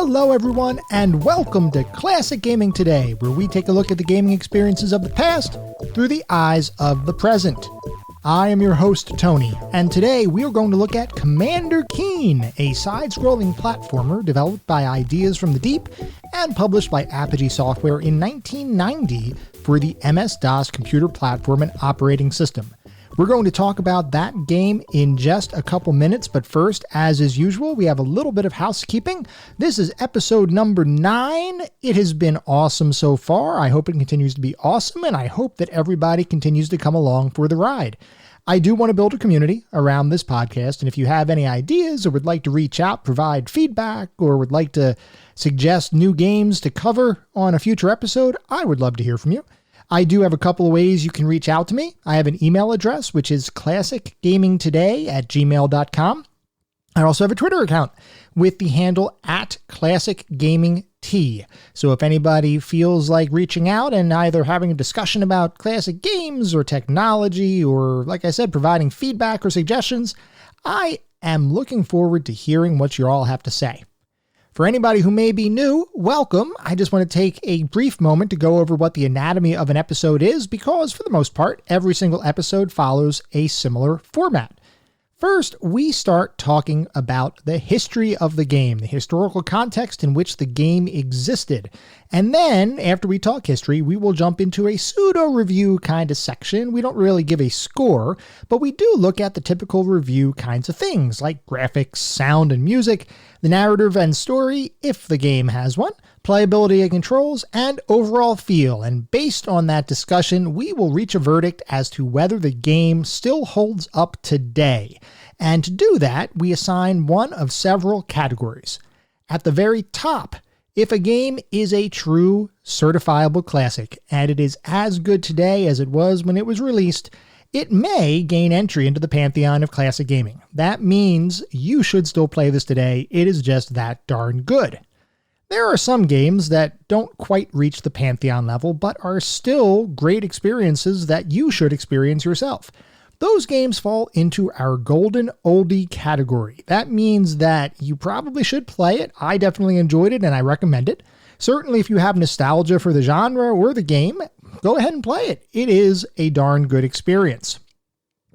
Hello everyone, and welcome to Classic Gaming Today, where we take a look at the gaming experiences of the past through the eyes of the present. I am your host, Tony, and today we are going to look at Commander Keen, a side-scrolling platformer developed by Ideas from the Deep and published by Apogee Software in 1990 for the MS-DOS computer platform and operating system. We're going to talk about that game in just a couple minutes, but first, as is usual, we have a little bit of housekeeping. This is episode number 9. It has been awesome so far. I hope it continues to be awesome, and I hope that everybody continues to come along for the ride. I do want to build a community around this podcast, and if you have any ideas or would like to reach out, provide feedback, or would like to suggest new games to cover on a future episode, I would love to hear from you. I do have a couple of ways you can reach out to me. I have an email address, which is classicgamingtoday@gmail.com. I also have a Twitter account with the handle @ClassicGamingT. So if anybody feels like reaching out and either having a discussion about classic games or technology, or like I said, providing feedback or suggestions, I am looking forward to hearing what you all have to say. For anybody who may be new, welcome. I just want to take a brief moment to go over what the anatomy of an episode is, because for the most part, every single episode follows a similar format. First, we start talking about the history of the game, the historical context in which the game existed. And then, after we talk history, we will jump into a pseudo-review kind of section. We don't really give a score, but we do look at the typical review kinds of things, like graphics, sound and music, the narrative and story, if the game has one, playability and controls, and overall feel. And based on that discussion, we will reach a verdict as to whether the game still holds up today. And to do that, we assign one of several categories. At the very top, if a game is a true certifiable classic, and it is as good today as it was when it was released, it may gain entry into the Pantheon of Classic Gaming. That means you should still play this today. It is just that darn good. There are some games that don't quite reach the Pantheon level, but are still great experiences that you should experience yourself. Those games fall into our golden oldie category. That means that you probably should play it. I definitely enjoyed it and I recommend it. Certainly if you have nostalgia for the genre or the game, go ahead and play it. It is a darn good experience.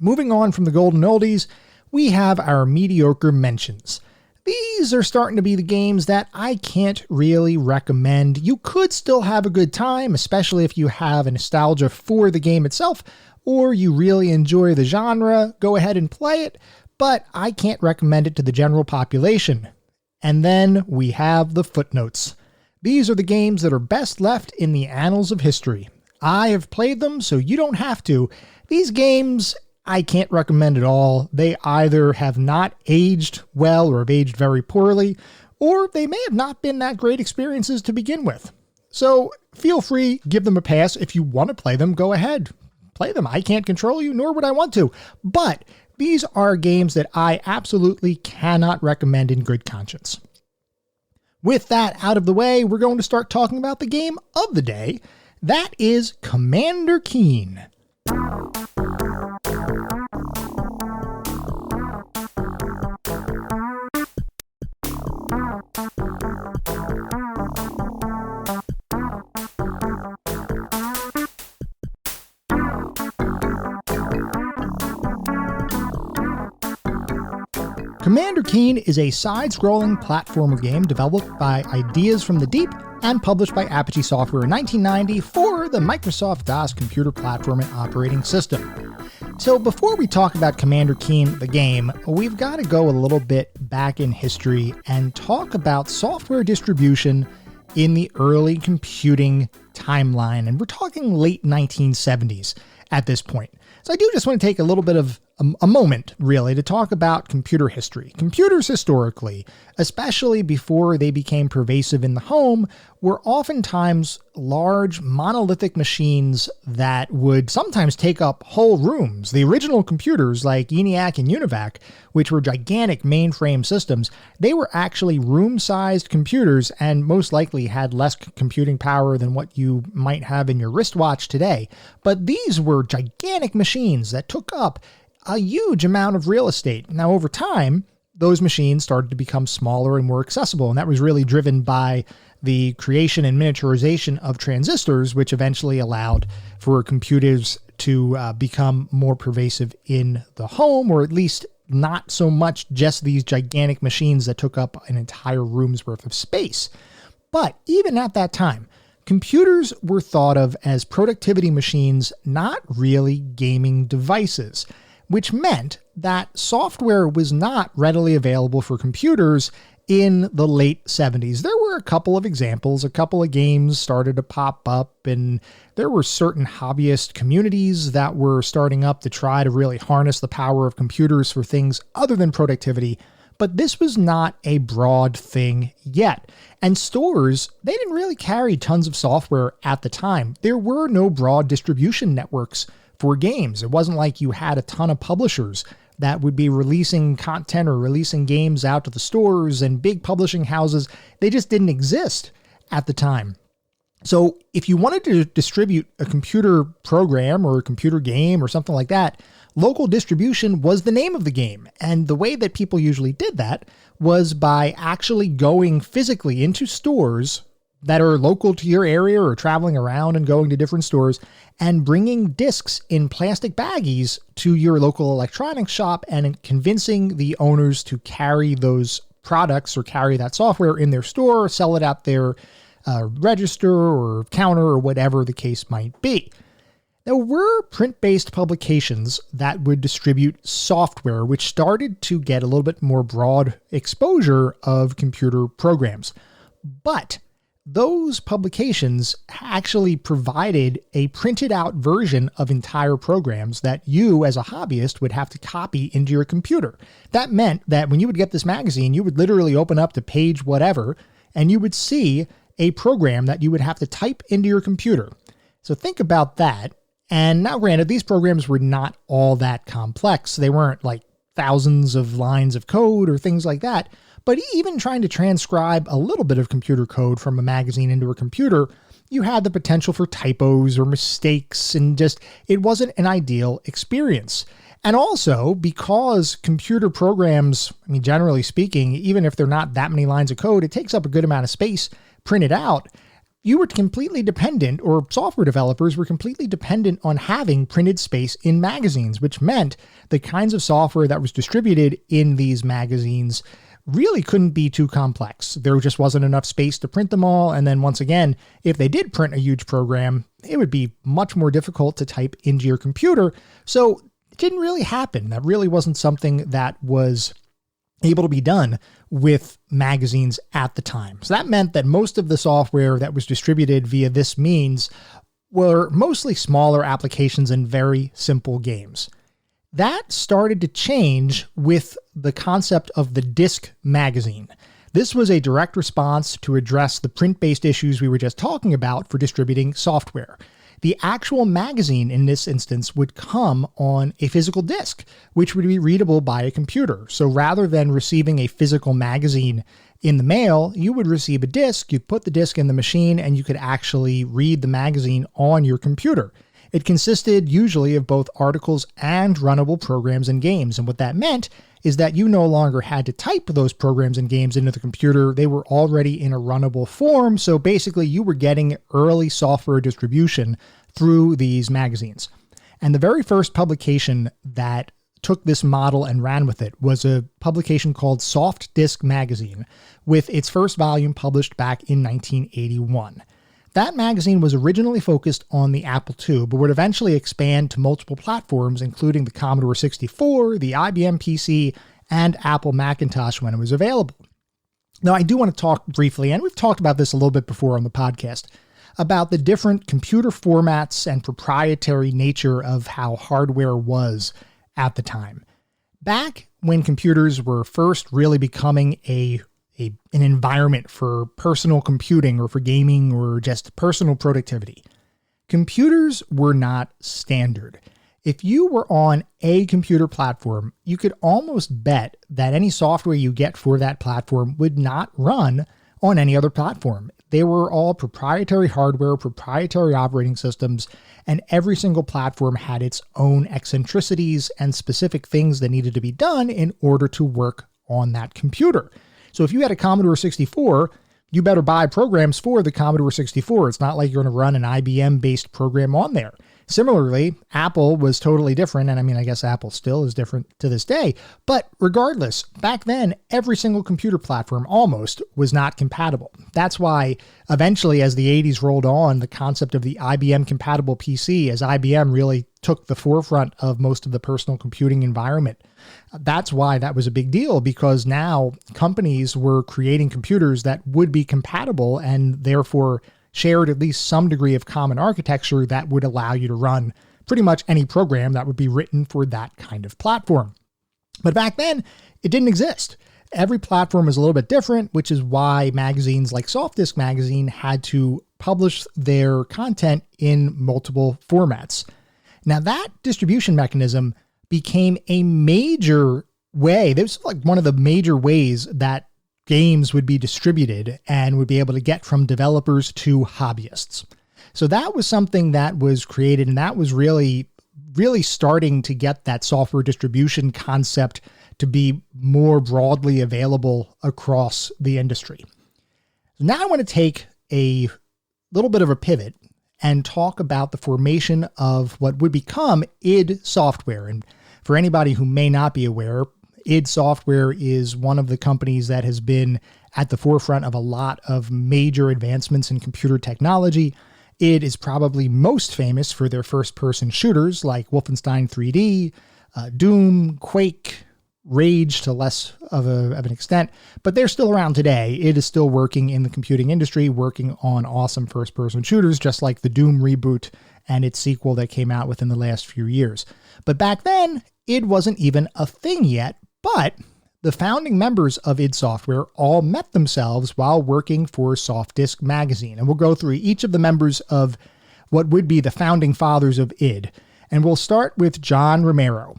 Moving on from the golden oldies, we have our mediocre mentions. These are starting to be the games that I can't really recommend. You could still have a good time, especially if you have a nostalgia for the game itself, or you really enjoy the genre, go ahead and play it, but I can't recommend it to the general population. And then we have the footnotes. These are the games that are best left in the annals of history. I have played them, so you don't have to. These games I can't recommend at all. They either have not aged well or have aged very poorly, or they may have not been that great experiences to begin with. So feel free, give them a pass. If you want to play them, go ahead. Play them. I can't control you, nor would I want to. But these are games that I absolutely cannot recommend in good conscience. With that out of the way, we're going to start talking about the game of the day. That is Commander Keen. Commander Keen is a side-scrolling platformer game developed by Ideas from the Deep and published by Apogee Software in 1990 for the Microsoft DOS computer platform and operating system. So before we talk about Commander Keen, the game, we've got to go a little bit back in history and talk about software distribution in the early computing timeline. And we're talking late 1970s at this point. So I do just want to take a little bit of a moment, really, to talk about computer history. Computers historically, especially before they became pervasive in the home, were oftentimes large monolithic machines that would sometimes take up whole rooms. The original computers like ENIAC and UNIVAC, which were gigantic mainframe systems, they were actually room-sized computers and most likely had less computing power than what you might have in your wristwatch today. But these were gigantic machines that took up a huge amount of real estate. Now, over time, those machines started to become smaller and more accessible. And that was really driven by the creation and miniaturization of transistors, which eventually allowed for computers to become more pervasive in the home, or at least not so much just these gigantic machines that took up an entire room's worth of space. But even at that time, computers were thought of as productivity machines, not really gaming devices, which meant that software was not readily available for computers in the late 70s. There were a couple of examples, a couple of games started to pop up, and there were certain hobbyist communities that were starting up to try to really harness the power of computers for things other than productivity. But this was not a broad thing yet. And stores, they didn't really carry tons of software at the time. There were no broad distribution networks for games. It wasn't like you had a ton of publishers that would be releasing content or releasing games out to the stores, and big publishing houses. They just didn't exist at the time. So if you wanted to distribute a computer program or a computer game or something like that, local distribution was the name of the game. And the way that people usually did that was by actually going physically into stores that are local to your area, or traveling around and going to different stores and bringing discs in plastic baggies to your local electronics shop and convincing the owners to carry those products or carry that software in their store, or sell it at their register or counter or whatever the case might be. There were print-based publications that would distribute software, which started to get a little bit more broad exposure of computer programs. But those publications actually provided a printed out version of entire programs that you as a hobbyist would have to copy into your computer. That meant that when you would get this magazine, you would literally open up to page whatever, and you would see a program that you would have to type into your computer. So think about that. And now granted, these programs were not all that complex. They weren't like thousands of lines of code or things like that. But even trying to transcribe a little bit of computer code from a magazine into a computer, you had the potential for typos or mistakes, and just, it wasn't an ideal experience. And also, because computer programs, I mean, generally speaking, even if they're not that many lines of code, it takes up a good amount of space printed out. You were completely dependent, or software developers were completely dependent on having printed space in magazines, which meant the kinds of software that was distributed in these magazines really couldn't be too complex. There just wasn't enough space to print them all. And then once again, if they did print a huge program, it would be much more difficult to type into your computer. So it didn't really happen. That really wasn't something that was able to be done with magazines at the time. So that meant that most of the software that was distributed via this means were mostly smaller applications and very simple games. That started to change with the concept of the disc magazine. This was a direct response to address the print-based issues we were just talking about for distributing software. The actual magazine in this instance would come on a physical disc, which would be readable by a computer. So rather than receiving a physical magazine in the mail, you would receive a disc, you'd put the disc in the machine, and you could actually read the magazine on your computer. It consisted usually of both articles and runnable programs and games. And what that meant is that you no longer had to type those programs and games into the computer. They were already in a runnable form. So basically you were getting early software distribution through these magazines. And the very first publication that took this model and ran with it was a publication called Soft Disc Magazine, with its first volume published back in 1981. That magazine was originally focused on the Apple II, but would eventually expand to multiple platforms, including the Commodore 64, the IBM PC, and Apple Macintosh when it was available. Now, I do want to talk briefly, and we've talked about this a little bit before on the podcast, about the different computer formats and proprietary nature of how hardware was at the time. Back when computers were first really becoming an environment for personal computing or for gaming or just personal productivity, computers were not standard. If you were on a computer platform, you could almost bet that any software you get for that platform would not run on any other platform. They were all proprietary hardware, proprietary operating systems, and every single platform had its own eccentricities and specific things that needed to be done in order to work on that computer. So if you had a Commodore 64, you better buy programs for the Commodore 64. It's not like you're going to run an IBM-based program on there. Similarly, Apple was totally different, and I mean, I guess Apple still is different to this day, but regardless, back then, every single computer platform almost was not compatible. That's why eventually, as the 80s rolled on, the concept of the IBM-compatible PC, as IBM really took the forefront of most of the personal computing environment. That's why that was a big deal, because now companies were creating computers that would be compatible and therefore shared at least some degree of common architecture that would allow you to run pretty much any program that would be written for that kind of platform. But back then, it didn't exist. Every platform is a little bit different, which is why magazines like Soft Disk Magazine had to publish their content in multiple formats. Now, that distribution mechanism became a major way. This was like one of the major ways that games would be distributed and would be able to get from developers to hobbyists. So that was something that was created, and that was really starting to get that software distribution concept to be more broadly available across the industry. Now I want to take a little bit of a pivot and talk about the formation of what would become id Software. And for anybody who may not be aware, id Software is one of the companies that has been at the forefront of a lot of major advancements in computer technology. Id is probably most famous for their first-person shooters like Wolfenstein 3D, Doom, Quake, Rage to less of an extent, but they're still around today. Id is still working in the computing industry, working on awesome first-person shooters, just like the Doom reboot and its sequel that came out within the last few years. But back then, id wasn't even a thing yet. But the founding members of id Software all met themselves while working for Soft Disk Magazine. And we'll go through each of the members of what would be the founding fathers of id. And we'll start with John Romero.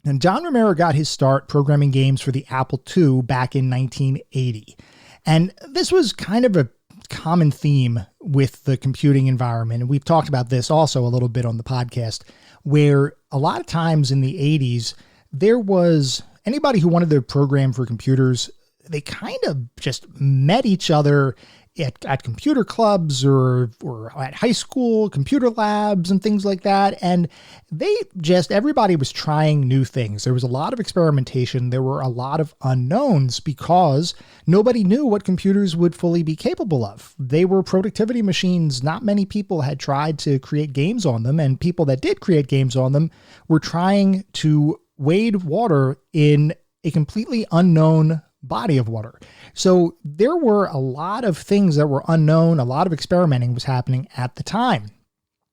And John Romero got his start programming games for the Apple II back in 1980. And this was kind of a common theme with the computing environment. And we've talked about this also a little bit on the podcast, where a lot of times in the 80s, there was anybody who wanted to program for computers, they kind of just met each other at computer clubs or at high school computer labs and things like that. And everybody was trying new things. There was a lot of experimentation. There were a lot of unknowns because nobody knew what computers would fully be capable of. They were productivity machines. Not many people had tried to create games on them, and people that did create games on them were trying to wade water in a completely unknown body of water. So there were a lot of things that were unknown. A lot of experimenting was happening at the time.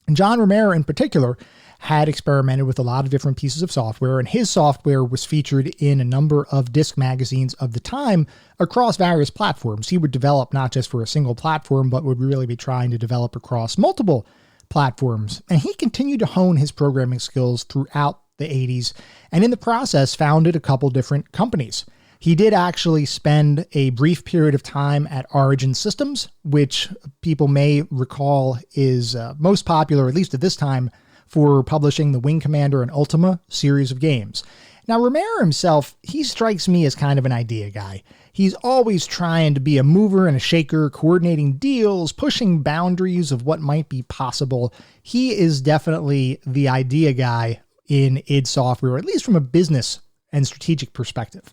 And John Romero in particular had experimented with a lot of different pieces of software, and his software was featured in a number of disk magazines of the time across various platforms. He would develop not just for a single platform, but would really be trying to develop across multiple platforms. And he continued to hone his programming skills throughout the 80s, and in the process founded a couple different companies. He did actually spend a brief period of time at Origin Systems, which people may recall is most popular, at least at this time, for publishing the Wing Commander and Ultima series of games. Now, Romero himself, he strikes me as kind of an idea guy. He's always trying to be a mover and a shaker, coordinating deals, pushing boundaries of what might be possible. He is definitely the idea guy in id Software, at least from a business and strategic perspective.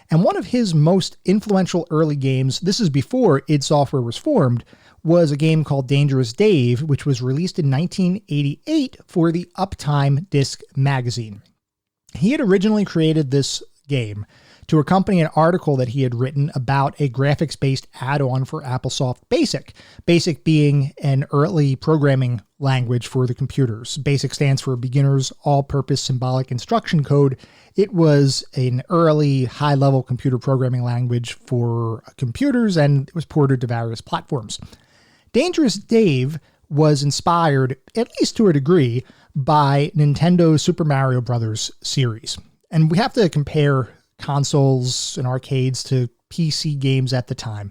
And one of his most influential early games, this is before id Software was formed, was a game called Dangerous Dave, which was released in 1988 for the Uptime Disk magazine. He had originally created this game to accompany an article that he had written about a graphics-based add-on for AppleSoft BASIC. BASIC being an early programming language for the computers. BASIC stands for Beginner's All-Purpose Symbolic Instruction Code. It was an early high-level computer programming language for computers, and it was ported to various platforms. Dangerous Dave was inspired, at least to a degree, by Nintendo's Super Mario Bros. Series. And we have to compare consoles and arcades to PC games at the time.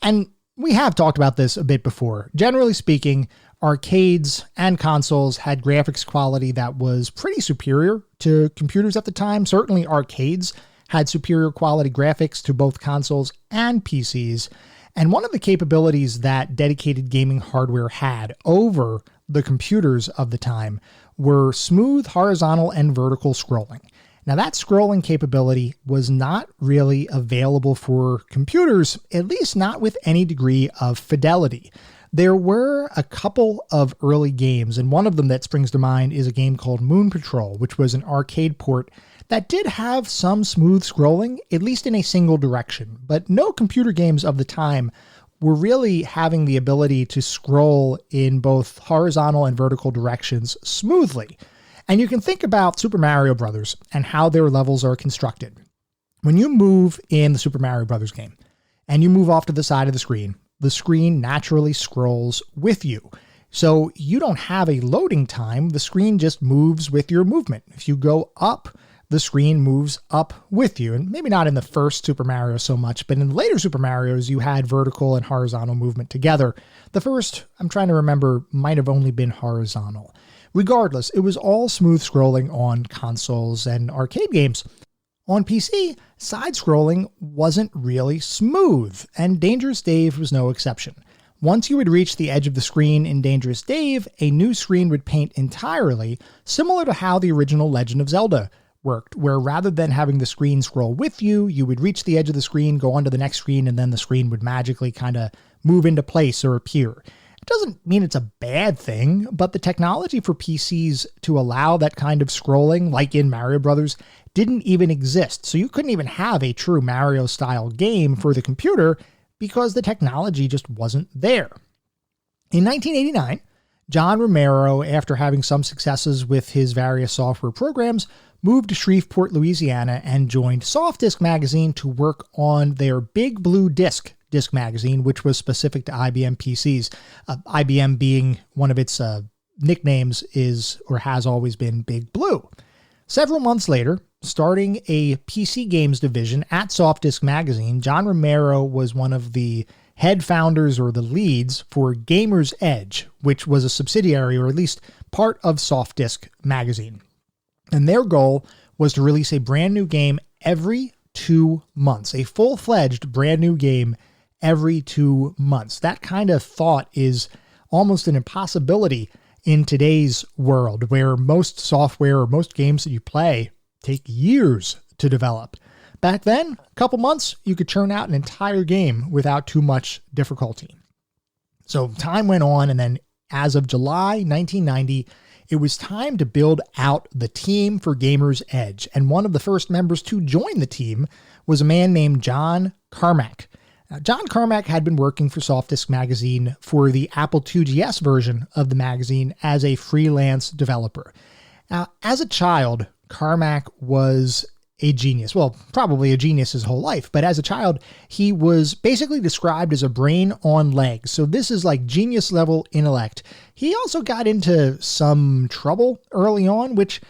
And we have talked about this a bit before. Generally speaking, arcades and consoles had graphics quality that was pretty superior to computers at the time. Certainly arcades had superior quality graphics to both consoles and PCs. And one of the capabilities that dedicated gaming hardware had over the computers of the time were smooth horizontal and vertical scrolling. Now, that scrolling capability was not really available for computers, at least not with any degree of fidelity. There were a couple of early games, and one of them that springs to mind is a game called Moon Patrol, which was an arcade port that did have some smooth scrolling, at least in a single direction. But no computer games of the time were really having the ability to scroll in both horizontal and vertical directions smoothly. And you can think about Super Mario Bros. And how their levels are constructed. When you move in the Super Mario Bros. Game and you move off to the side of the screen naturally scrolls with you. So you don't have a loading time. The screen just moves with your movement. If you go up, the screen moves up with you. And maybe not in the first Super Mario so much, but in the later Super Marios, you had vertical and horizontal movement together. The first, I'm trying to remember, might have only been horizontal. Regardless, it was all smooth scrolling on consoles and arcade games. On PC, side-scrolling wasn't really smooth, and Dangerous Dave was no exception. Once you would reach the edge of the screen in Dangerous Dave, a new screen would paint entirely, similar to how the original Legend of Zelda worked, where rather than having the screen scroll with you, you would reach the edge of the screen, go onto the next screen, and then the screen would magically kind of move into place or appear. Doesn't mean it's a bad thing, but the technology for PCs to allow that kind of scrolling, like in Mario Brothers, didn't even exist. So you couldn't even have a true Mario-style game for the computer because the technology just wasn't there. In 1989, John Romero, after having some successes with his various software programs, moved to Shreveport, Louisiana, and joined Softdisk magazine to work on their Big Blue Disc magazine, which was specific to IBM PCs. IBM being one of its nicknames is or has always been Big Blue. Several months later, starting a PC games division at Softdisk magazine, John Romero was one of the head founders or the leads for Gamer's Edge, which was a subsidiary or at least part of Softdisk magazine. And their goal was to release a brand new game every 2 months, a full-fledged brand new game every 2 months. That kind of thought is almost an impossibility in today's world, where most software or most games that you play take years to develop. Back then, a couple months, you could churn out an entire game without too much difficulty. So time went on, and then as of July 1990, it was time to build out the team for Gamer's Edge. And one of the first members to join the team was a man named John Carmack. Now, John Carmack had been working for Softdisk magazine for the Apple IIgs version of the magazine as a freelance developer. Now, as a child, Carmack was a genius. Well, probably a genius his whole life, but as a child, he was basically described as a brain on legs. So this is like genius level intellect. He also got into some trouble early on, which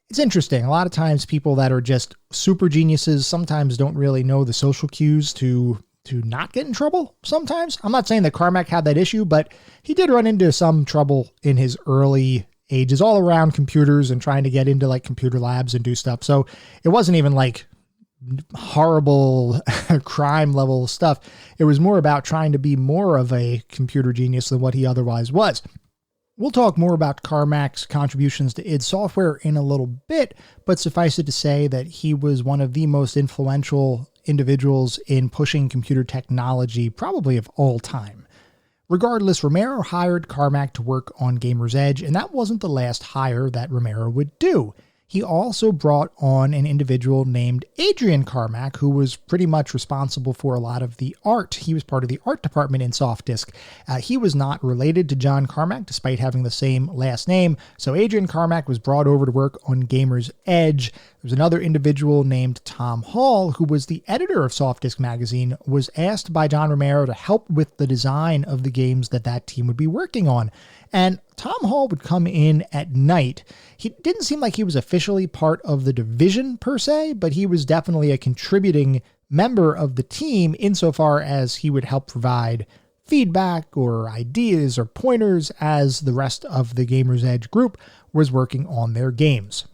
it's interesting. A lot of times people that are just super geniuses sometimes don't really know the social cues to not get in trouble sometimes. I'm not saying that Carmack had that issue, but he did run into some trouble in his early ages all around computers and trying to get into like computer labs and do stuff. So it wasn't even like horrible crime level stuff. It was more about trying to be more of a computer genius than what he otherwise was. We'll talk more about Carmack's contributions to id Software in a little bit, but suffice it to say that he was one of the most influential individuals in pushing computer technology probably of all time. Regardless, Romero hired Carmack to work on Gamer's Edge, and that wasn't the last hire that Romero would do. He also brought on an individual named Adrian Carmack, who was pretty much responsible for a lot of the art. He was part of the art department in Softdisk. He was not related to John Carmack, despite having the same last name. So Adrian Carmack was brought over to work on Gamer's Edge. There was another individual named Tom Hall, who was the editor of Softdisk magazine, was asked by John Romero to help with the design of the games that team would be working on. And Tom Hall would come in at night. He didn't seem like he was officially part of the division per se, but he was definitely a contributing member of the team insofar as he would help provide feedback or ideas or pointers as the rest of the Gamer's Edge group was working on their games.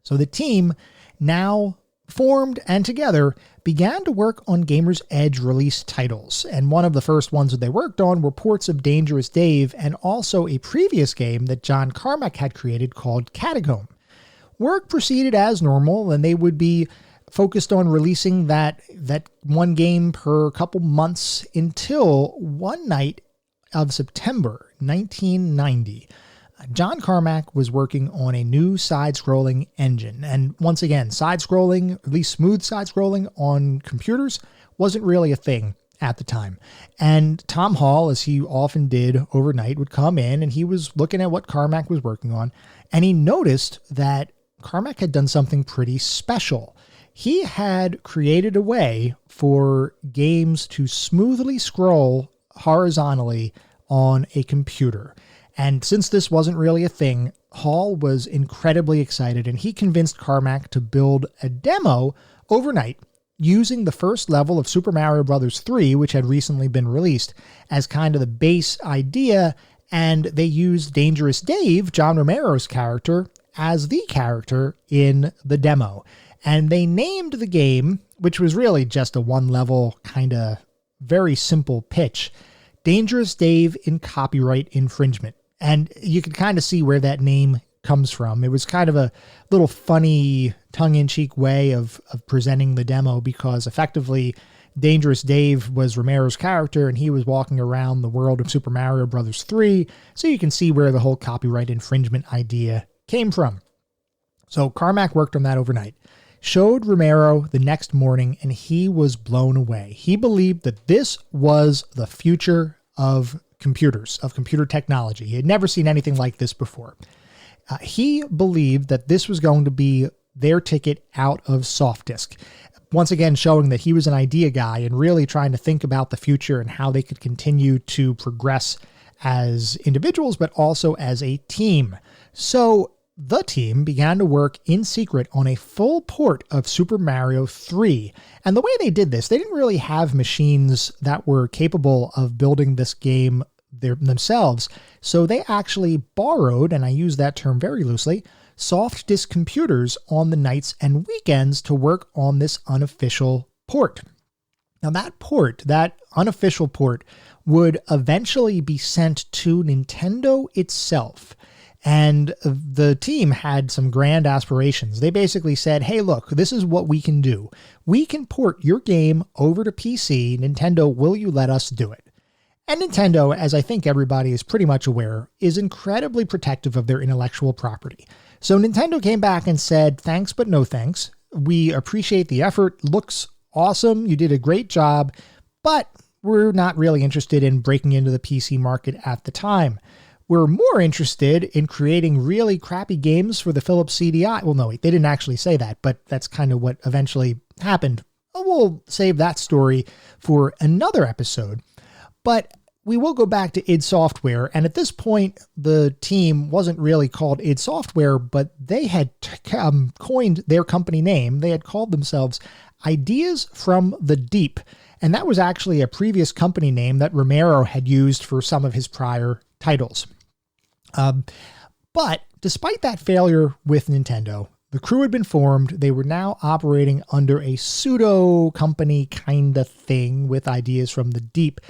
So the team now formed and together began to work on Gamer's Edge release titles, and one of the first ones that they worked on were ports of Dangerous Dave and also a previous game that John Carmack had created called Catacomb. Work proceeded as normal, and they would be focused on releasing that one game per couple months until one night of September 1990. John Carmack was working on a new side-scrolling engine, and once again, side-scrolling, at least smooth side-scrolling on computers, wasn't really a thing at the time. And Tom Hall, as he often did overnight, would come in and he was looking at what Carmack was working on, and he noticed that Carmack had done something pretty special. He had created a way for games to smoothly scroll horizontally on a computer. And since this wasn't really a thing, Hall was incredibly excited, and he convinced Carmack to build a demo overnight using the first level of Super Mario Bros. 3, which had recently been released, as kind of the base idea, and they used Dangerous Dave, John Romero's character, as the character in the demo. And they named the game, which was really just a one-level kind of very simple pitch, Dangerous Dave in Copyright Infringement. And you can kind of see where that name comes from. It was kind of a little funny tongue-in-cheek way of presenting the demo, because effectively Dangerous Dave was Romero's character and he was walking around the world of Super Mario Bros. 3. So you can see where the whole copyright infringement idea came from. So Carmack worked on that overnight, showed Romero the next morning, and he was blown away. He believed that this was the future of computers, of computer technology. He had never seen anything like this before. He believed that this was going to be their ticket out of soft disk. Once again, showing that he was an idea guy and really trying to think about the future and how they could continue to progress as individuals, but also as a team. So the team began to work in secret on a full port of Super Mario 3. And the way they did this, they didn't really have machines that were capable of building this game themselves. So they actually borrowed, and I use that term very loosely, soft disk computers on the nights and weekends to work on this unofficial port. Now that port, that unofficial port, would eventually be sent to Nintendo itself. And the team had some grand aspirations. They basically said, hey, look, this is what we can do. We can port your game over to PC. Nintendo, will you let us do it? And Nintendo, as I think everybody is pretty much aware, is incredibly protective of their intellectual property. So Nintendo came back and said, thanks, but no thanks. We appreciate the effort. Looks awesome. You did a great job, but we're not really interested in breaking into the PC market at the time. We're more interested in creating really crappy games for the Philips CDI. Well, no, wait, they didn't actually say that, but that's kind of what eventually happened. We'll save that story for another episode. But we will go back to id Software, and at this point, the team wasn't really called id Software, but they had coined their company name. They had called themselves Ideas from the Deep, and that was actually a previous company name that Romero had used for some of his prior titles. But despite that failure with Nintendo, the crew had been formed. They were now operating under a pseudo company kind of thing with Ideas from the Deep.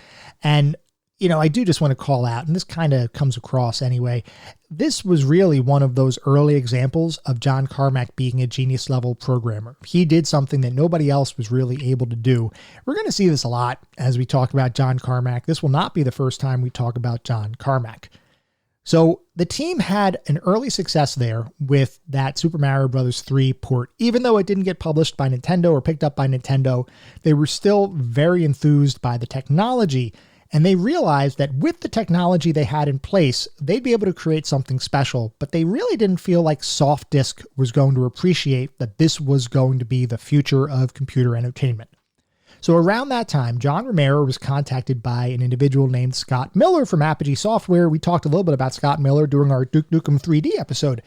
And, you know, I do just want to call out, and this kind of comes across anyway, this was really one of those early examples of John Carmack being a genius level programmer. He did something that nobody else was really able to do. We're going to see this a lot as we talk about John Carmack. This will not be the first time we talk about John Carmack. So the team had an early success there with that Super Mario Bros. 3 port. Even though it didn't get published by Nintendo or picked up by Nintendo, they were still very enthused by the technology. And they realized that with the technology they had in place, they'd be able to create something special. But they really didn't feel like soft disk was going to appreciate that this was going to be the future of computer entertainment. So around that time, John Romero was contacted by an individual named Scott Miller from Apogee Software. We talked a little bit about Scott Miller during our Duke Nukem 3D episode.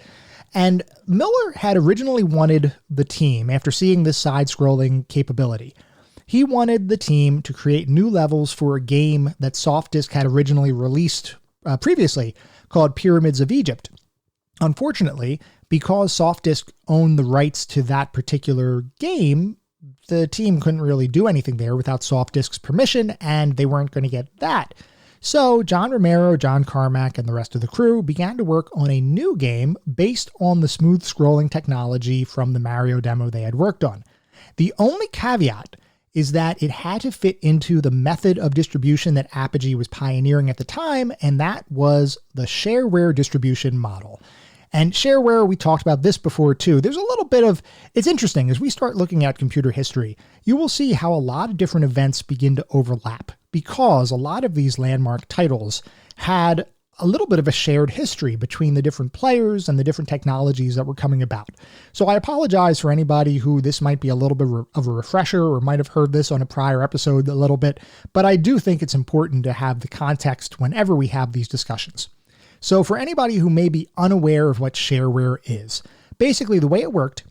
And Miller had originally wanted the team, after seeing this side-scrolling capability, he wanted the team to create new levels for a game that Softdisk had originally released previously called Pyramids of Egypt. Unfortunately, Because SoftDisk owned the rights to that particular game, the team couldn't really do anything there without SoftDisk's permission, and they weren't going to get that. So John Romero, John Carmack, and the rest of the crew began to work on a new game based on the smooth scrolling technology from the Mario demo they had worked on. The only caveat is that it had to fit into the method of distribution that Apogee was pioneering at the time, and that was the shareware distribution model. And shareware, we talked about this before too. There's a little bit of, it's interesting, as we start looking at computer history, you will see how a lot of different events begin to overlap, because a lot of these landmark titles had a little bit of a shared history between the different players and the different technologies that were coming about. So I apologize for anybody who this might be a little bit of a refresher or might have heard this on a prior episode a little bit, but I do think it's important to have the context whenever we have these discussions. So for anybody who may be unaware of what shareware is, basically the way it worked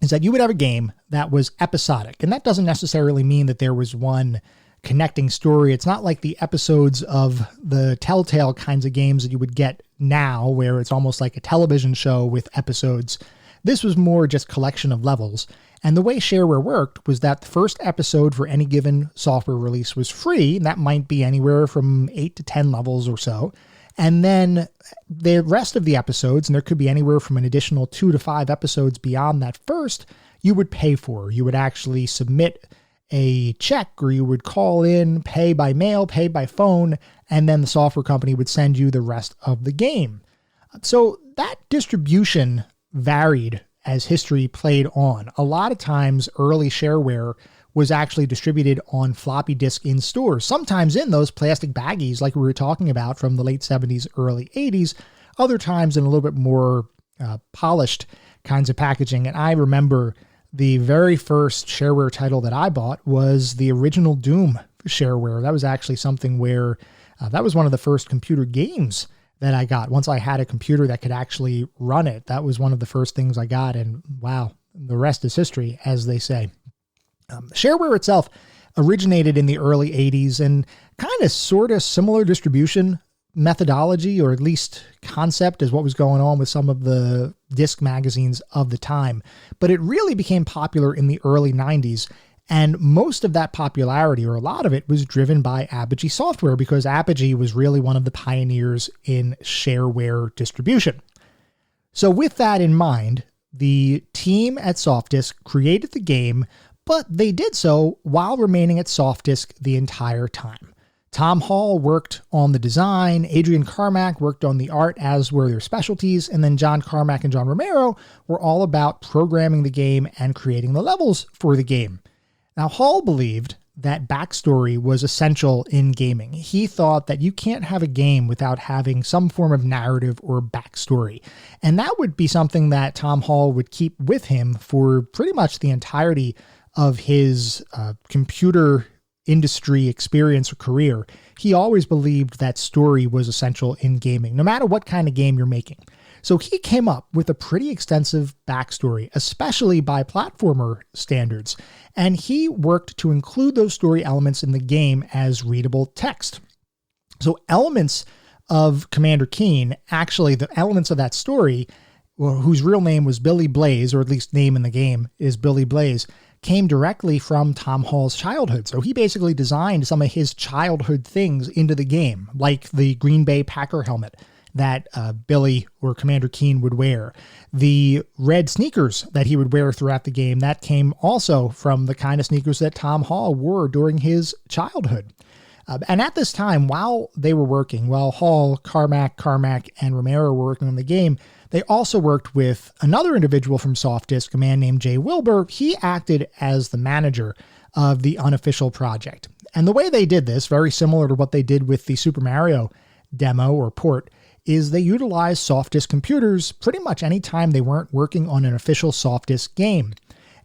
is that you would have a game that was episodic, and that doesn't necessarily mean that there was one connecting story. It's not like the episodes of the Telltale kinds of games that you would get now, where it's almost like a television show with episodes. This was more just collection of levels. And the way shareware worked was that the first episode for any given software release was free, and that might be anywhere from 8 to 10 levels or so. And then the rest of the episodes, and there could be anywhere from an additional 2 to 5 episodes beyond that first, you would pay for. You would actually submit a check, or you would call in, pay by mail, pay by phone, and then the software company would send you the rest of the game. So that distribution varied as history played on. A lot of times early shareware was actually distributed on floppy disk in stores, sometimes in those plastic baggies like we were talking about from the late 70s, early 80s, other times in a little bit more polished kinds of packaging. And I remember the very first shareware title that I bought was the original Doom shareware. That was actually something where that was one of the first computer games that I got. Once I had a computer that could actually run it, that was one of the first things I got. And wow, the rest is history, as they say. Shareware itself originated in the early 80s, and kind of sort of similar distribution methodology, or at least concept, as what was going on with some of the disc magazines of the time. But it really became popular in the early 90s. And most of that popularity, or a lot of it, was driven by Apogee Software, because Apogee was really one of the pioneers in shareware distribution. So with that in mind, the team at SoftDisk created the game, but they did so while remaining at SoftDisk the entire time. Tom Hall worked on the design, Adrian Carmack worked on the art, as were their specialties, and then John Carmack and John Romero were all about programming the game and creating the levels for the game. Now, Hall believed that backstory was essential in gaming. He thought that you can't have a game without having some form of narrative or backstory. And that would be something that Tom Hall would keep with him for pretty much the entirety of his computer industry experience or career. He always believed that story was essential in gaming, no matter what kind of game you're making. So he came up with a pretty extensive backstory, especially by platformer standards, and he worked to include those story elements in the game as readable text. So elements of Commander Keen, actually the elements of that story, whose real name was Billy Blaze, or at least name in the game is Billy Blaze, came directly from Tom Hall's childhood. So he basically designed some of his childhood things into the game, like the Green Bay Packer helmet that Billy or Commander Keen would wear. The red sneakers that he would wear throughout the game, that came also from the kind of sneakers that Tom Hall wore during his childhood. And at this time, while they were working, while Hall, Carmack, and Romero were working on the game, they also worked with another individual from SoftDisk, a man named Jay Wilbur. He acted as the manager of the unofficial project. And the way they did this, very similar to what they did with the Super Mario demo or port, is they utilized SoftDisk computers pretty much anytime they weren't working on an official SoftDisk game.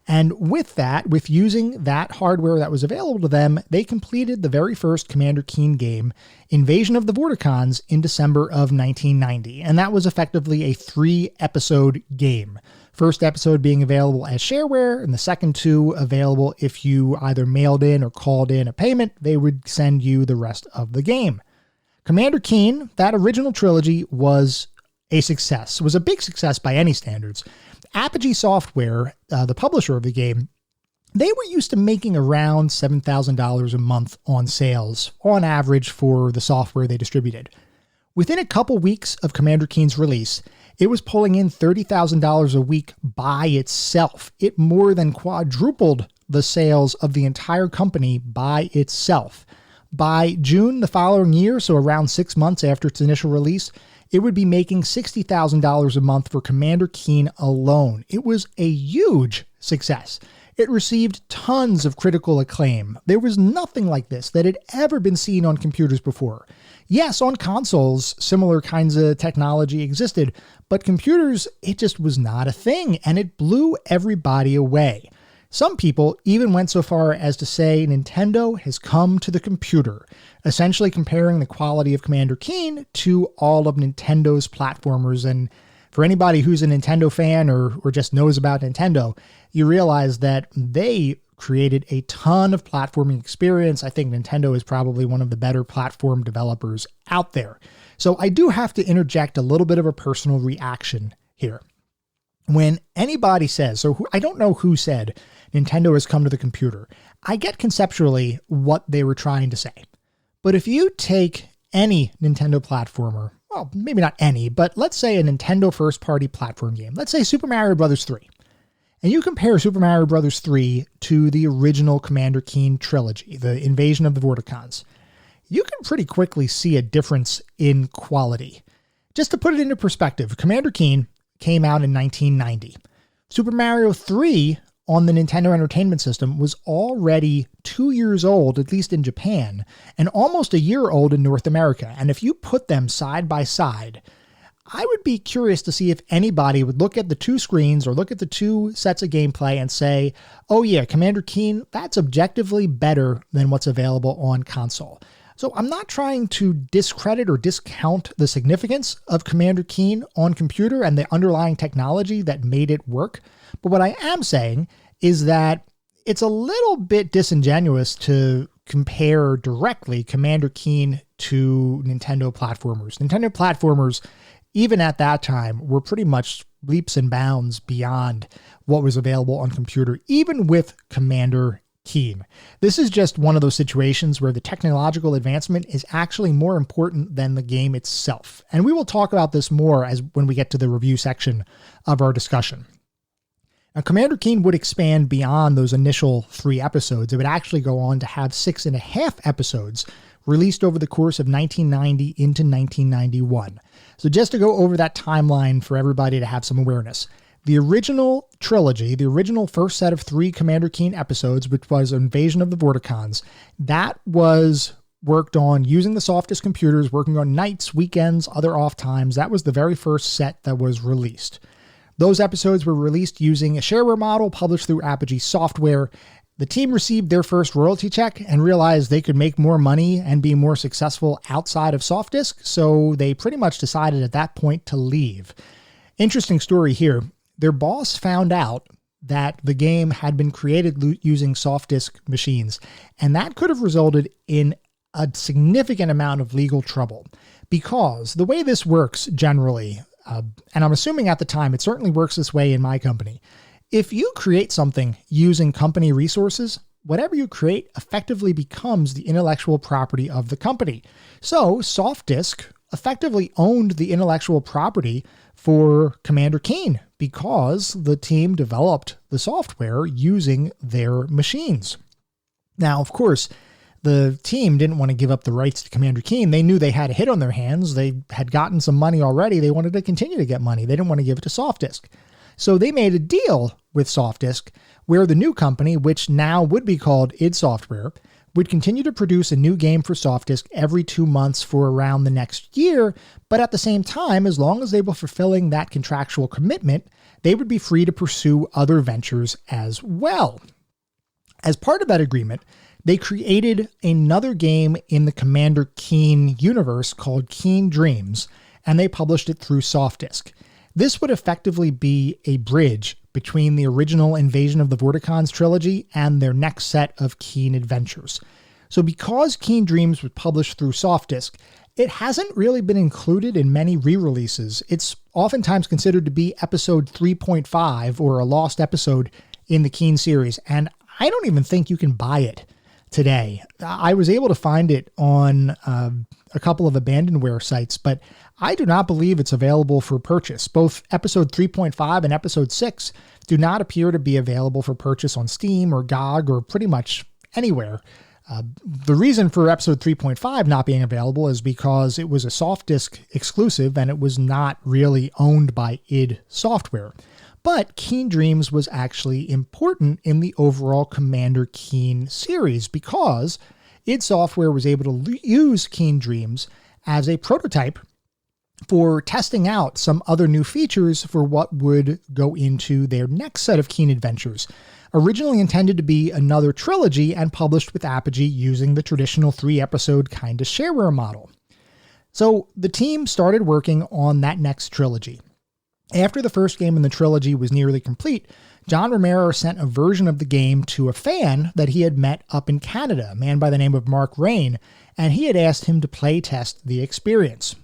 And with that, with using that hardware that was available to them, they completed the very first Commander Keen game, Invasion of the Vorticons, in December of 1990. And that was effectively a 3-episode game. First episode being available as shareware, and the second 2 available if you either mailed in or called in a payment. They would send you the rest of the game. Commander Keen, that original trilogy, was a success. It was a big success by any standards. Apogee Software, the publisher of the game, they were used to making around $7,000 a month on sales, on average, for the software they distributed. Within a couple weeks of Commander Keen's release, it was pulling in $30,000 a week by itself. It more than quadrupled the sales of the entire company by itself. By June the following year, so around 6 months after its initial release, it would be making $60,000 a month for Commander Keen alone. It was a huge success. It received tons of critical acclaim. There was nothing like this that had ever been seen on computers before. Yes, on consoles, similar kinds of technology existed, but computers, it just was not a thing, and it blew everybody away. Some people even went so far as to say Nintendo has come to the computer, essentially comparing the quality of Commander Keen to all of Nintendo's platformers. And for anybody who's a Nintendo fan or just knows about Nintendo, you realize that they created a ton of platforming experience. I think Nintendo is probably one of the better platform developers out there. So I do have to interject a little bit of a personal reaction here. When anybody says, I don't know who said Nintendo has come to the computer, I get conceptually what they were trying to say. But if you take any Nintendo platformer, well, maybe not any, but let's say a Nintendo first-party platform game, let's say Super Mario Bros. 3, and you compare Super Mario Bros. 3 to the original Commander Keen trilogy, the Invasion of the Vorticons, you can pretty quickly see a difference in quality. Just to put it into perspective, Commander Keen came out in 1990. Super Mario 3 on the Nintendo Entertainment System was already 2 years old, at least in Japan, and almost a year old in North America. And if you put them side by side, I would be curious to see if anybody would look at the two screens or look at the two sets of gameplay and say, oh yeah, Commander Keen, that's objectively better than what's available on console. So I'm not trying to discredit or discount the significance of Commander Keen on computer and the underlying technology that made it work. But what I am saying is that it's a little bit disingenuous to compare directly Commander Keen to Nintendo platformers. Nintendo platformers, even at that time, were pretty much leaps and bounds beyond what was available on computer, even with Commander Keen. This is just one of those situations where the technological advancement is actually more important than the game itself. And we will talk about this more when we get to the review section of our discussion. Now, Commander Keen would expand beyond those initial 3 episodes. It would actually go on to have 6.5 episodes released over the course of 1990 into 1991. So just to go over that timeline for everybody to have some awareness. The original trilogy, the original first set of 3 Commander Keen episodes, which was Invasion of the Vorticons, that was worked on using the softest computers, working on nights, weekends, other off times. That was the very first set that was released. Those episodes were released using a shareware model published through Apogee Software. The team received their first royalty check and realized they could make more money and be more successful outside of Softdisk, so they pretty much decided at that point to leave. Interesting story here. Their boss found out that the game had been created using Softdisk machines, and that could have resulted in a significant amount of legal trouble. Because the way this works generally, and I'm assuming at the time it certainly works this way in my company, if you create something using company resources, whatever you create effectively becomes the intellectual property of the company. So Softdisk effectively owned the intellectual property for Commander Keen because the team developed the software using their machines. Now, of course, the team didn't want to give up the rights to Commander Keen. They knew they had a hit on their hands. They had gotten some money already. They wanted to continue to get money. They didn't want to give it to Softdisk. So they made a deal with Softdisk where the new company, which now would be called id Software, would continue to produce a new game for Softdisk every 2 months for around the next year, but at the same time, as long as they were fulfilling that contractual commitment, they would be free to pursue other ventures as well. As part of that agreement, they created another game in the Commander Keen universe called Keen Dreams, and they published it through Softdisk. This would effectively be a bridge between the original Invasion of the Vorticons trilogy and their next set of Keen adventures. So because Keen Dreams was published through Softdisk, it hasn't really been included in many re-releases. It's oftentimes considered to be episode 3.5 or a lost episode in the Keen series, and I don't even think you can buy it today. I was able to find it on a couple of abandonware sites, but I do not believe it's available for purchase. Both episode 3.5 and episode 6 do not appear to be available for purchase on Steam or GOG or pretty much anywhere. The reason for episode 3.5 not being available is because it was a Softdisk exclusive and it was not really owned by id Software. But Keen Dreams was actually important in the overall Commander Keen series because id Software was able to use Keen Dreams as a prototype for testing out some other new features for what would go into their next set of Keen adventures. Originally intended to be another trilogy and published with Apogee using the traditional 3-episode kind of shareware model. So the team started working on that next trilogy. After the first game in the trilogy was nearly complete, John Romero sent a version of the game to a fan that he had met up in Canada, a man by the name of Mark Rain, and he had asked him to play test the experience.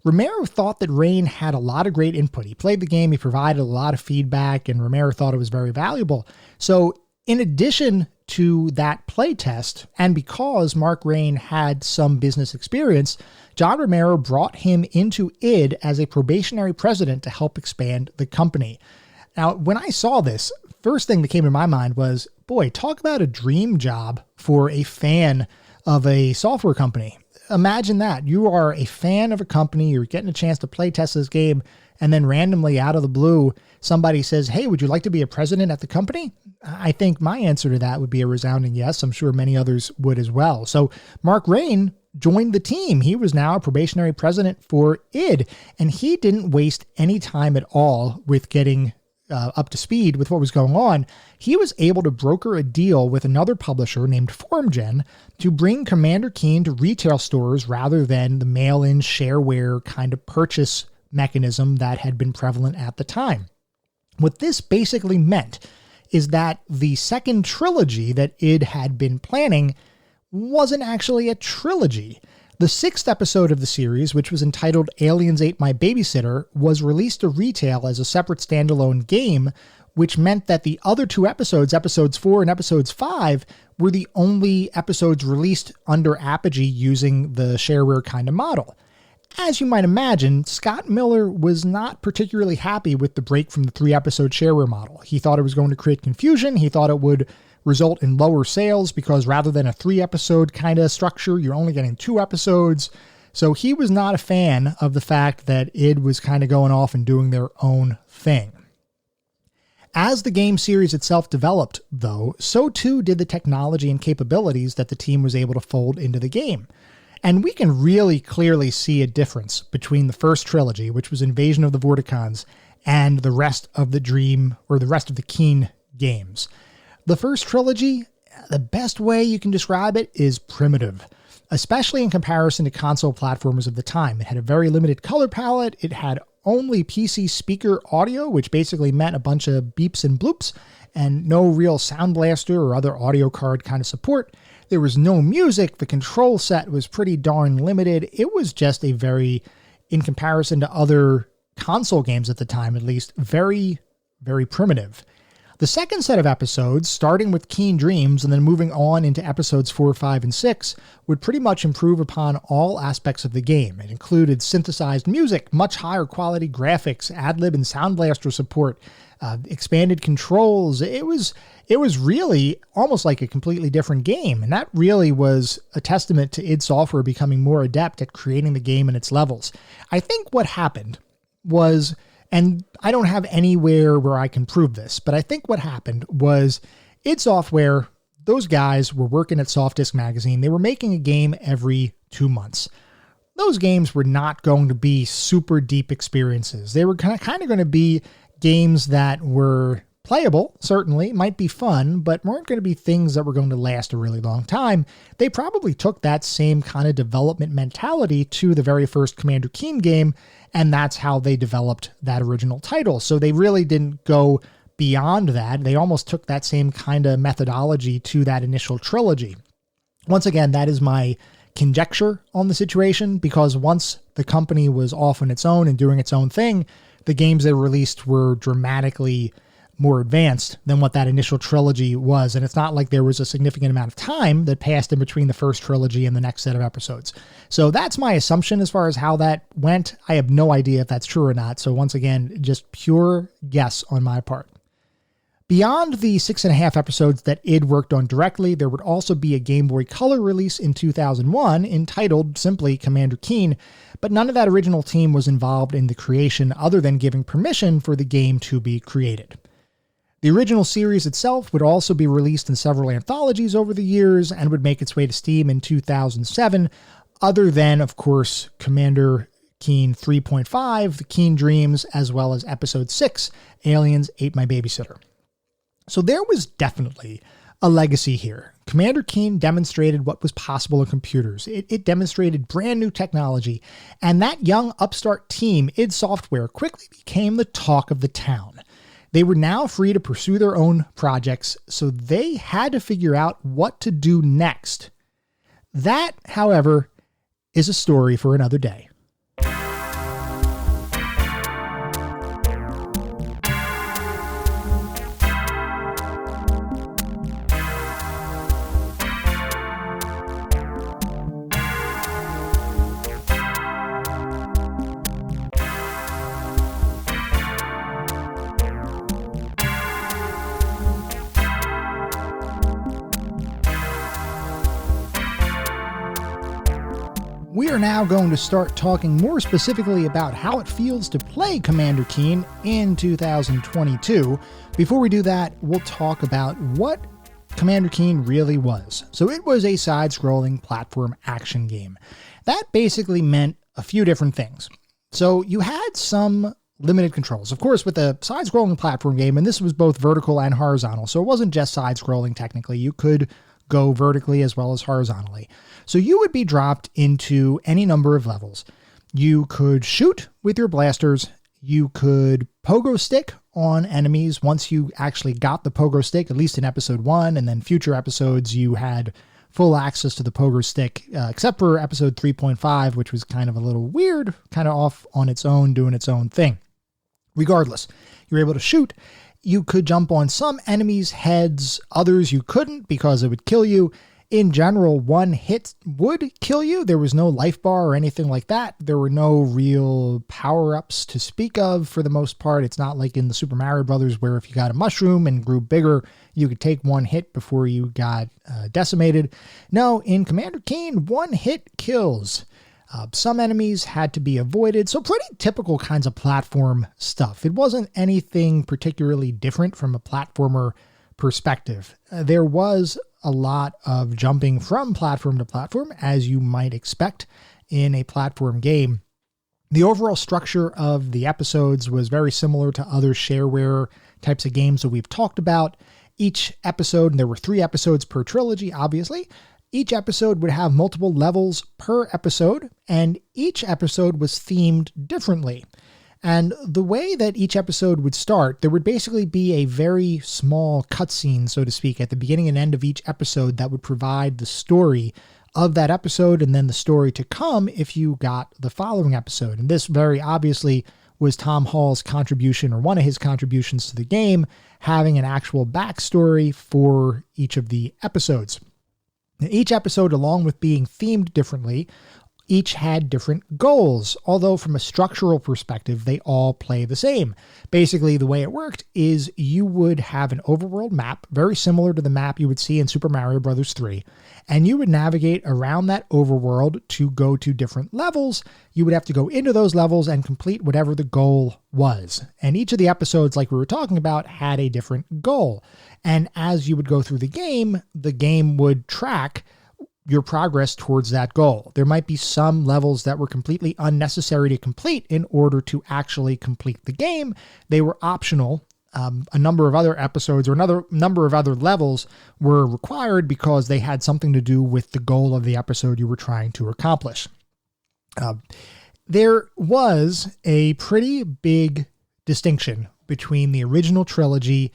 Romero thought that Rain had a lot of great input. He played the game, he provided a lot of feedback, and Romero thought it was very valuable. So in addition to that playtest, and because Mark Rain had some business experience, John Romero brought him into id as a probationary president to help expand the company. Now, when I saw this, first thing that came to my mind was, boy, talk about a dream job for a fan of a software company. Imagine that. You are a fan of a company, you're getting a chance to play test this game, and then randomly out of the blue, somebody says, hey, would you like to be a president at the company? I think my answer to that would be a resounding yes. I'm sure many others would as well. So Mark Rain joined the team. He was now a probationary president for id, and he didn't waste any time at all with getting up to speed with what was going on. He was able to broker a deal with another publisher named FormGen to bring Commander Keen to retail stores rather than the mail-in shareware kind of purchase mechanism that had been prevalent at the time. What this basically meant is that the second trilogy that id had been planning wasn't actually a trilogy. The 6th episode of the series, which was entitled Aliens Ate My Babysitter, was released to retail as a separate standalone game, which meant that the other 2 episodes, episodes 4 and episodes 5, were the only episodes released under Apogee using the shareware kind of model. As you might imagine, Scott Miller was not particularly happy with the break from the 3-episode shareware model. He thought it was going to create confusion. He thought it would result in lower sales because rather than a 3-episode kind of structure, you're only getting 2 episodes. So he was not a fan of the fact that id was kind of going off and doing their own thing. As the game series itself developed, though, so too did the technology and capabilities that the team was able to fold into the game. And we can really clearly see a difference between the first trilogy, which was Invasion of the Vorticons, and the rest of the Dream, or the rest of the Keen games. The first trilogy, the best way you can describe it is primitive, especially in comparison to console platformers of the time. It had a very limited color palette. It had only PC speaker audio, which basically meant a bunch of beeps and bloops, and no real Sound Blaster or other audio card kind of support. There was no music. The control set was pretty darn limited. It was just a very, in comparison to other console games at the time at least, very, very primitive. The second set of episodes, starting with Keen Dreams and then moving on into episodes 4, 5, and 6, would pretty much improve upon all aspects of the game. It included synthesized music, much higher quality graphics, ad-lib and Sound Blaster support, expanded controls. It was really almost like a completely different game, and that really was a testament to id Software becoming more adept at creating the game and its levels. I think what happened was, and I don't have anywhere where I can prove this, but I think what happened was id Software, those guys were working at Softdisk Magazine. They were making a game every 2 months. Those games were not going to be super deep experiences. They were kind of going to be games that were playable, certainly, might be fun, but weren't going to be things that were going to last a really long time. They probably took that same kind of development mentality to the very first Commander Keen game, and that's how they developed that original title. So they really didn't go beyond that. They almost took that same kind of methodology to that initial trilogy. Once again, that is my conjecture on the situation, because once the company was off on its own and doing its own thing, the games they released were dramatically more advanced than what that initial trilogy was. And it's not like there was a significant amount of time that passed in between the first trilogy and the next set of episodes. So that's my assumption as far as how that went. I have no idea if that's true or not. So once again, just pure guess on my part. Beyond the 6.5 episodes that id worked on directly, there would also be a Game Boy Color release in 2001 entitled simply Commander Keen, but none of that original team was involved in the creation other than giving permission for the game to be created. The original series itself would also be released in several anthologies over the years and would make its way to Steam in 2007, other than, of course, Commander Keen 3.5, The Keen Dreams, as well as Episode 6, Aliens Ate My Babysitter. So there was definitely a legacy here. Commander Keen demonstrated what was possible in computers. It demonstrated brand new technology, and that young upstart team, id Software, quickly became the talk of the town. They were now free to pursue their own projects, so they had to figure out what to do next. That, however, is a story for another day. We are now going to start talking more specifically about how it feels to play Commander Keen in 2022. Before we do that, we'll talk about what Commander Keen really was. So it was a side-scrolling platform action game. That basically meant a few different things. So you had some limited controls. Of course, with a side-scrolling platform game, and this was both vertical and horizontal, so it wasn't just side-scrolling technically. You could go vertically as well as horizontally. So you would be dropped into any number of levels. You could shoot with your blasters. You could pogo stick on enemies once you actually got the pogo stick, at least in episode 1, and then future episodes you had full access to the pogo stick, except for episode 3.5, which was kind of a little weird, kind of off on its own, doing its own thing. Regardless, you were able to shoot. You could jump on some enemies' heads, others you couldn't because it would kill you. In general, one hit would kill you. There was no life bar or anything like that. There were no real power-ups to speak of for the most part. It's not like in the Super Mario Brothers where if you got a mushroom and grew bigger, you could take one hit before you got decimated. No, in Commander Keen, one hit kills. Some enemies had to be avoided, so pretty typical kinds of platform stuff. It wasn't anything particularly different from a platformer perspective. There was a lot of jumping from platform to platform, as you might expect in a platform game. The overall structure of the episodes was very similar to other shareware types of games that we've talked about. Each episode, and there were 3 episodes per trilogy, obviously, each episode would have multiple levels per episode, and each episode was themed differently. And the way that each episode would start, there would basically be a very small cutscene, so to speak, at the beginning and end of each episode that would provide the story of that episode and then the story to come if you got the following episode. And this very obviously was Tom Hall's contribution, or one of his contributions to the game, having an actual backstory for each of the episodes. Each episode, along with being themed differently, each had different goals, although from a structural perspective, they all play the same. Basically, the way it worked is you would have an overworld map, very similar to the map you would see in Super Mario Bros. 3, and you would navigate around that overworld to go to different levels. You would have to go into those levels and complete whatever the goal was. And each of the episodes, like we were talking about, had a different goal. And as you would go through the game would track your progress towards that goal. There might be some levels that were completely unnecessary to complete in order to actually complete the game. They were optional. A number of other episodes or another number of other levels were required because they had something to do with the goal of the episode you were trying to accomplish. There was a pretty big distinction between the original trilogy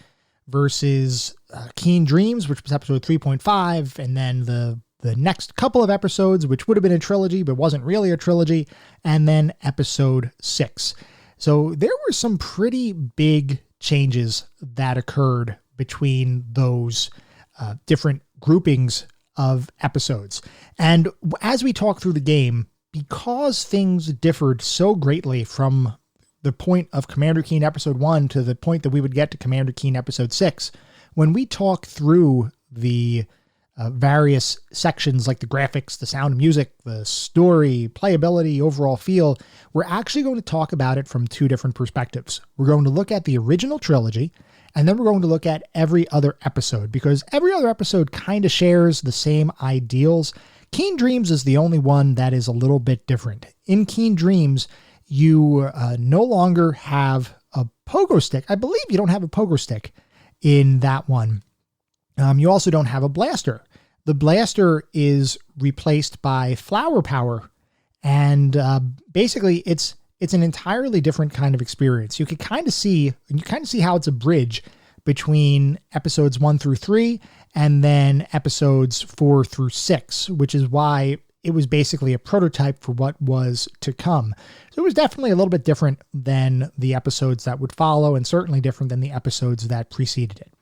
versus Keen Dreams, which was episode 3.5, and then the the next couple of episodes, which would have been a trilogy, but wasn't really a trilogy, and then episode 6. So there were some pretty big changes that occurred between those different groupings of episodes. And as we talk through the game, because things differed so greatly from the point of Commander Keen episode 1 to the point that we would get to Commander Keen episode 6, when we talk through the various sections like the graphics, the sound and music, the story, playability, overall feel, we're actually going to talk about it from 2 different perspectives. We're going to look at the original trilogy, and then we're going to look at every other episode, because every other episode kind of shares the same ideals. Keen Dreams is the only one that is a little bit different. In Keen Dreams, you no longer have a pogo stick. I believe you don't have a pogo stick in that one. You also don't have a blaster. The blaster is replaced by flower power, and basically it's an entirely different kind of experience. You can kind of see how it's a bridge between episodes 1 through 3 and then episodes 4 through 6, which is why it was basically a prototype for what was to come. So it was definitely a little bit different than the episodes that would follow, and certainly different than the episodes that preceded it.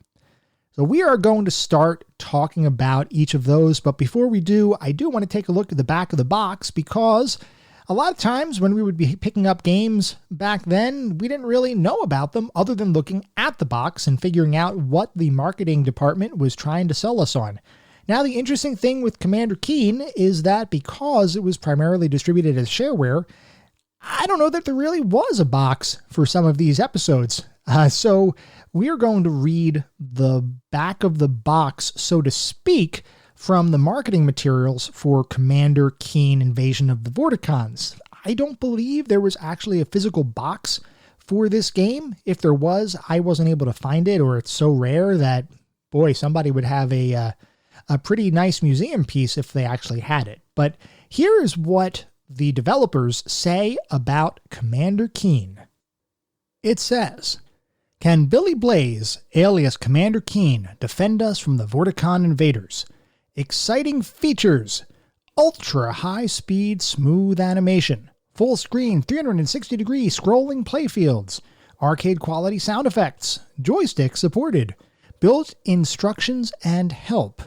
So we are going to start talking about each of those, but before we do, I do want to take a look at the back of the box, because a lot of times when we would be picking up games back then, we didn't really know about them other than looking at the box and figuring out what the marketing department was trying to sell us on. Now, the interesting thing with Commander Keen is that because it was primarily distributed as shareware, I don't know that there really was a box for some of these episodes. So we are going to read the back of the box, so to speak, from the marketing materials for Commander Keen Invasion of the Vorticons. I don't believe there was actually a physical box for this game. If there was, I wasn't able to find it, or it's so rare that, boy, somebody would have a pretty nice museum piece if they actually had it. But here is what the developers say about Commander Keen. It says, "Can Billy Blaze, alias Commander Keen, defend us from the Vorticon invaders? Exciting features, ultra high speed smooth animation, full screen 360-degree scrolling playfields, arcade quality sound effects, joystick supported, built instructions and help."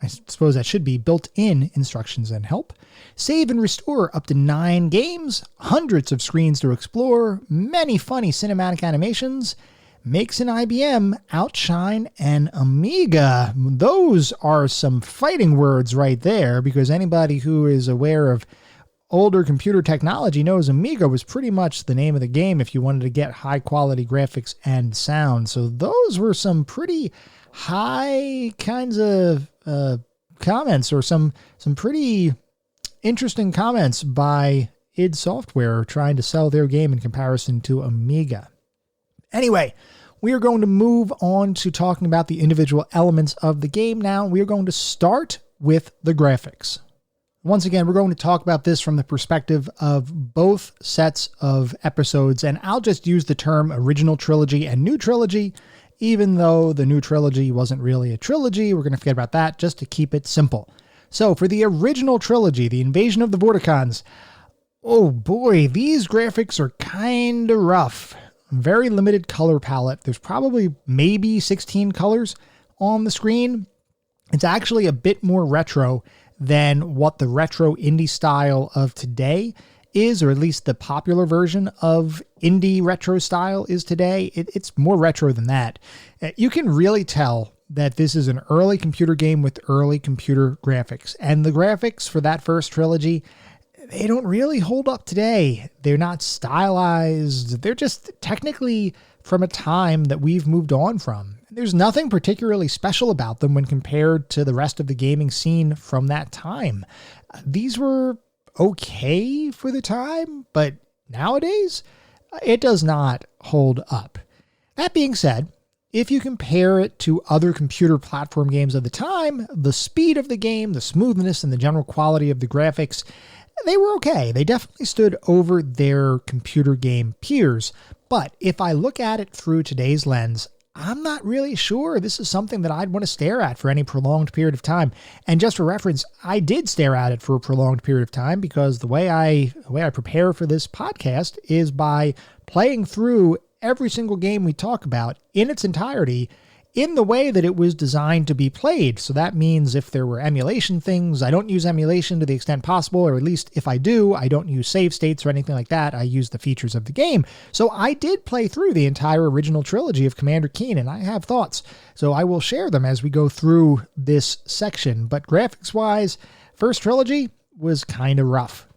I suppose that should be built-in instructions and help. Save and restore up to 9 games, hundreds of screens to explore, many funny cinematic animations, makes an IBM outshine an Amiga. Those are some fighting words right there, because anybody who is aware of older computer technology knows Amiga was pretty much the name of the game if you wanted to get high-quality graphics and sound. So those were some pretty high kinds of comments, or some pretty interesting comments by id Software trying to sell their game in comparison to Amiga. Anyway, we are going to move on to talking about the individual elements of the game now. We are going to start with the graphics. Once again, we're going to talk about this from the perspective of both sets of episodes, and I'll just use the term original trilogy and new trilogy, even though the new trilogy wasn't really a trilogy. We're going to forget about that just to keep it simple. So for the original trilogy, the Invasion of the Vorticons, oh boy, these graphics are kind of rough. Very limited color palette. There's probably maybe 16 colors on the screen. It's actually a bit more retro than what the retro indie style of today is, or at least the popular version of indie retro style is today. It's more retro than that. You can really tell that this is an early computer game with early computer graphics. And the graphics for that first trilogy, they don't really hold up today. They're not stylized. They're just technically from a time that we've moved on from. There's nothing particularly special about them when compared to the rest of the gaming scene from that time. These were okay for the time, but nowadays, it does not hold up. That being said, if you compare it to other computer platform games of the time, the speed of the game, the smoothness, and the general quality of the graphics, they were okay. They definitely stood over their computer game peers. But if I look at it through today's lens, I'm not really sure this is something that I'd want to stare at for any prolonged period of time. And just for reference, I did stare at it for a prolonged period of time because the way I prepare for this podcast is by playing through every single game we talk about in its entirety in the way that it was designed to be played. So that means if there were emulation things, I don't use emulation to the extent possible, or at least if I do, I don't use save states or anything like that. I use the features of the game. So I did play through the entire original trilogy of Commander Keen, and I have thoughts. So I will share them as we go through this section. But graphics-wise, first trilogy was kind of rough.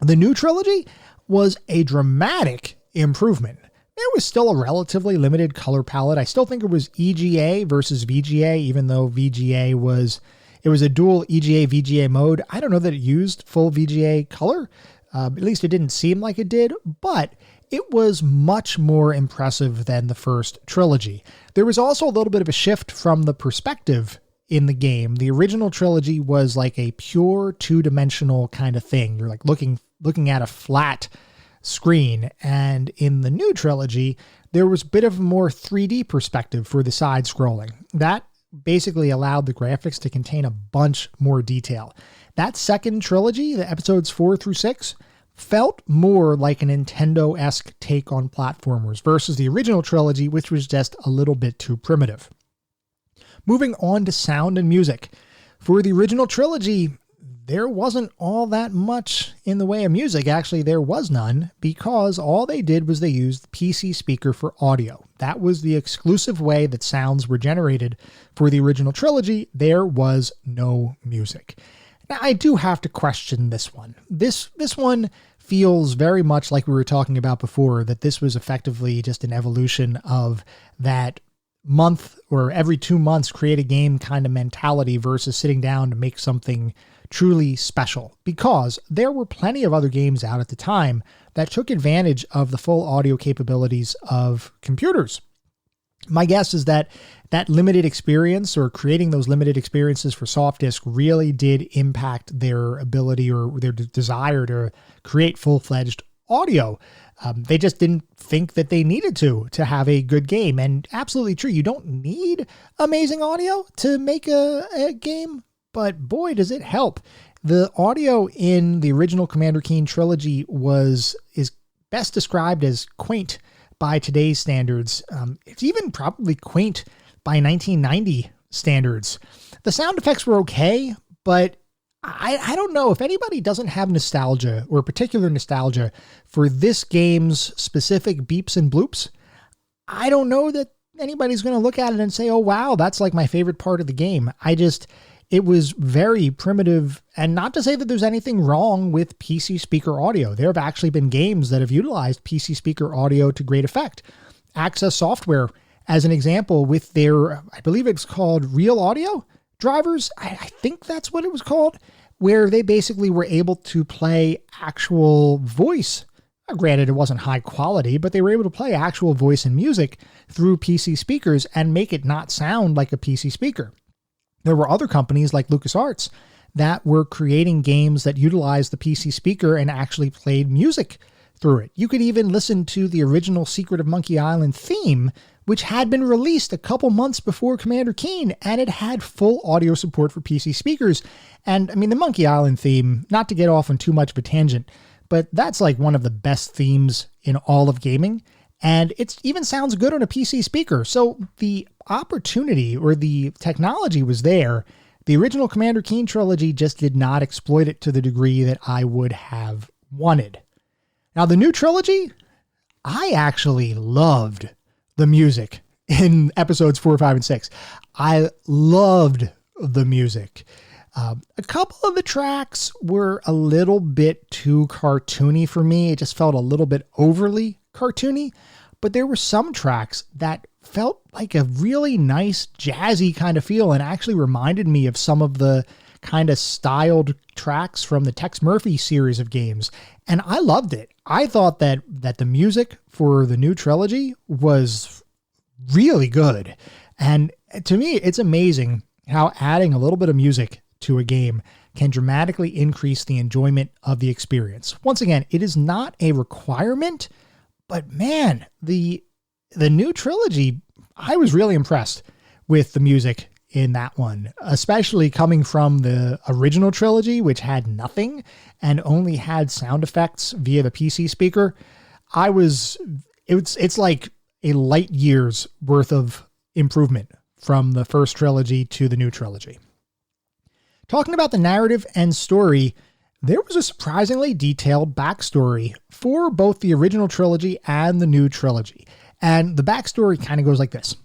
The new trilogy was a dramatic improvement. It was still a relatively limited color palette. I still think it was EGA versus VGA, even though VGA was a dual EGA VGA mode. I don't know that it used full VGA color. At least it didn't seem like it did, but it was much more impressive than the first trilogy. There was also a little bit of a shift from the perspective in the game. The original trilogy was like a pure two-dimensional kind of thing. You're like looking at a flat screen, and in the new trilogy there was a bit of a more 3D perspective for the side scrolling. That basically allowed the graphics to contain a bunch more detail. That second trilogy, the episodes 4 through 6, felt more like a Nintendo-esque take on platformers versus the original trilogy, which was just a little bit too primitive. Moving on to sound and music. For the original trilogy, there wasn't all that much in the way of music. Actually, there was none, because all they did was they used the PC speaker for audio. That was the exclusive way that sounds were generated for the original trilogy. There was no music. Now, I do have to question this one. This one feels very much like we were talking about before, that this was effectively just an evolution of that month or every 2 months create a game kind of mentality versus sitting down to make something truly special, because there were plenty of other games out at the time that took advantage of the full audio capabilities of computers. My guess is that that limited experience, or creating those limited experiences for soft disk, really did impact their ability or their desire to create full-fledged audio. They just didn't think that they needed to have a good game. And absolutely true, you don't need amazing audio to make a game, but boy, does it help. The audio in the original Commander Keen trilogy is best described as quaint by today's standards. It's even probably quaint by 1990 standards. The sound effects were okay, but I don't know if anybody doesn't have nostalgia, or particular nostalgia, for this game's specific beeps and bloops. I don't know that anybody's going to look at it and say, oh, wow, that's like my favorite part of the game. It was very primitive, and not to say that there's anything wrong with PC speaker audio. There have actually been games that have utilized PC speaker audio to great effect. Access Software, as an example, with their, I believe it's called Real Audio drivers. I think that's what it was called, where they basically were able to play actual voice. Granted, it wasn't high quality, but they were able to play actual voice and music through PC speakers and make it not sound like a PC speaker. There were other companies like LucasArts that were creating games that utilized the PC speaker and actually played music through it. You could even listen to the original Secret of Monkey Island theme, which had been released a couple months before Commander Keen, and it had full audio support for PC speakers. And I mean, the Monkey Island theme, not to get off on too much of a tangent, but that's like one of the best themes in all of gaming. And it even sounds good on a PC speaker. So the opportunity or the technology was there. The original Commander Keen trilogy just did not exploit it to the degree that I would have wanted. Now, the new trilogy, I actually loved the music in episodes 4, 5, and 6. I loved the music. A couple of the tracks were a little bit too cartoony for me. It just felt a little bit overly cartoony, but there were some tracks that felt like a really nice jazzy kind of feel and actually reminded me of some of the kind of styled tracks from the Tex Murphy series of games. And I loved it. I thought that the music for the new trilogy was really good. And to me, it's amazing how adding a little bit of music to a game can dramatically increase the enjoyment of the experience. Once again, it is not a requirement, but man, the new trilogy, I was really impressed with the music in that one, especially coming from the original trilogy, which had nothing and only had sound effects via the PC speaker. It's like a light years worth of improvement from the first trilogy to the new trilogy. Talking about the narrative and story, there was a surprisingly detailed backstory for both the original trilogy and the new trilogy. And the backstory kind of goes like this.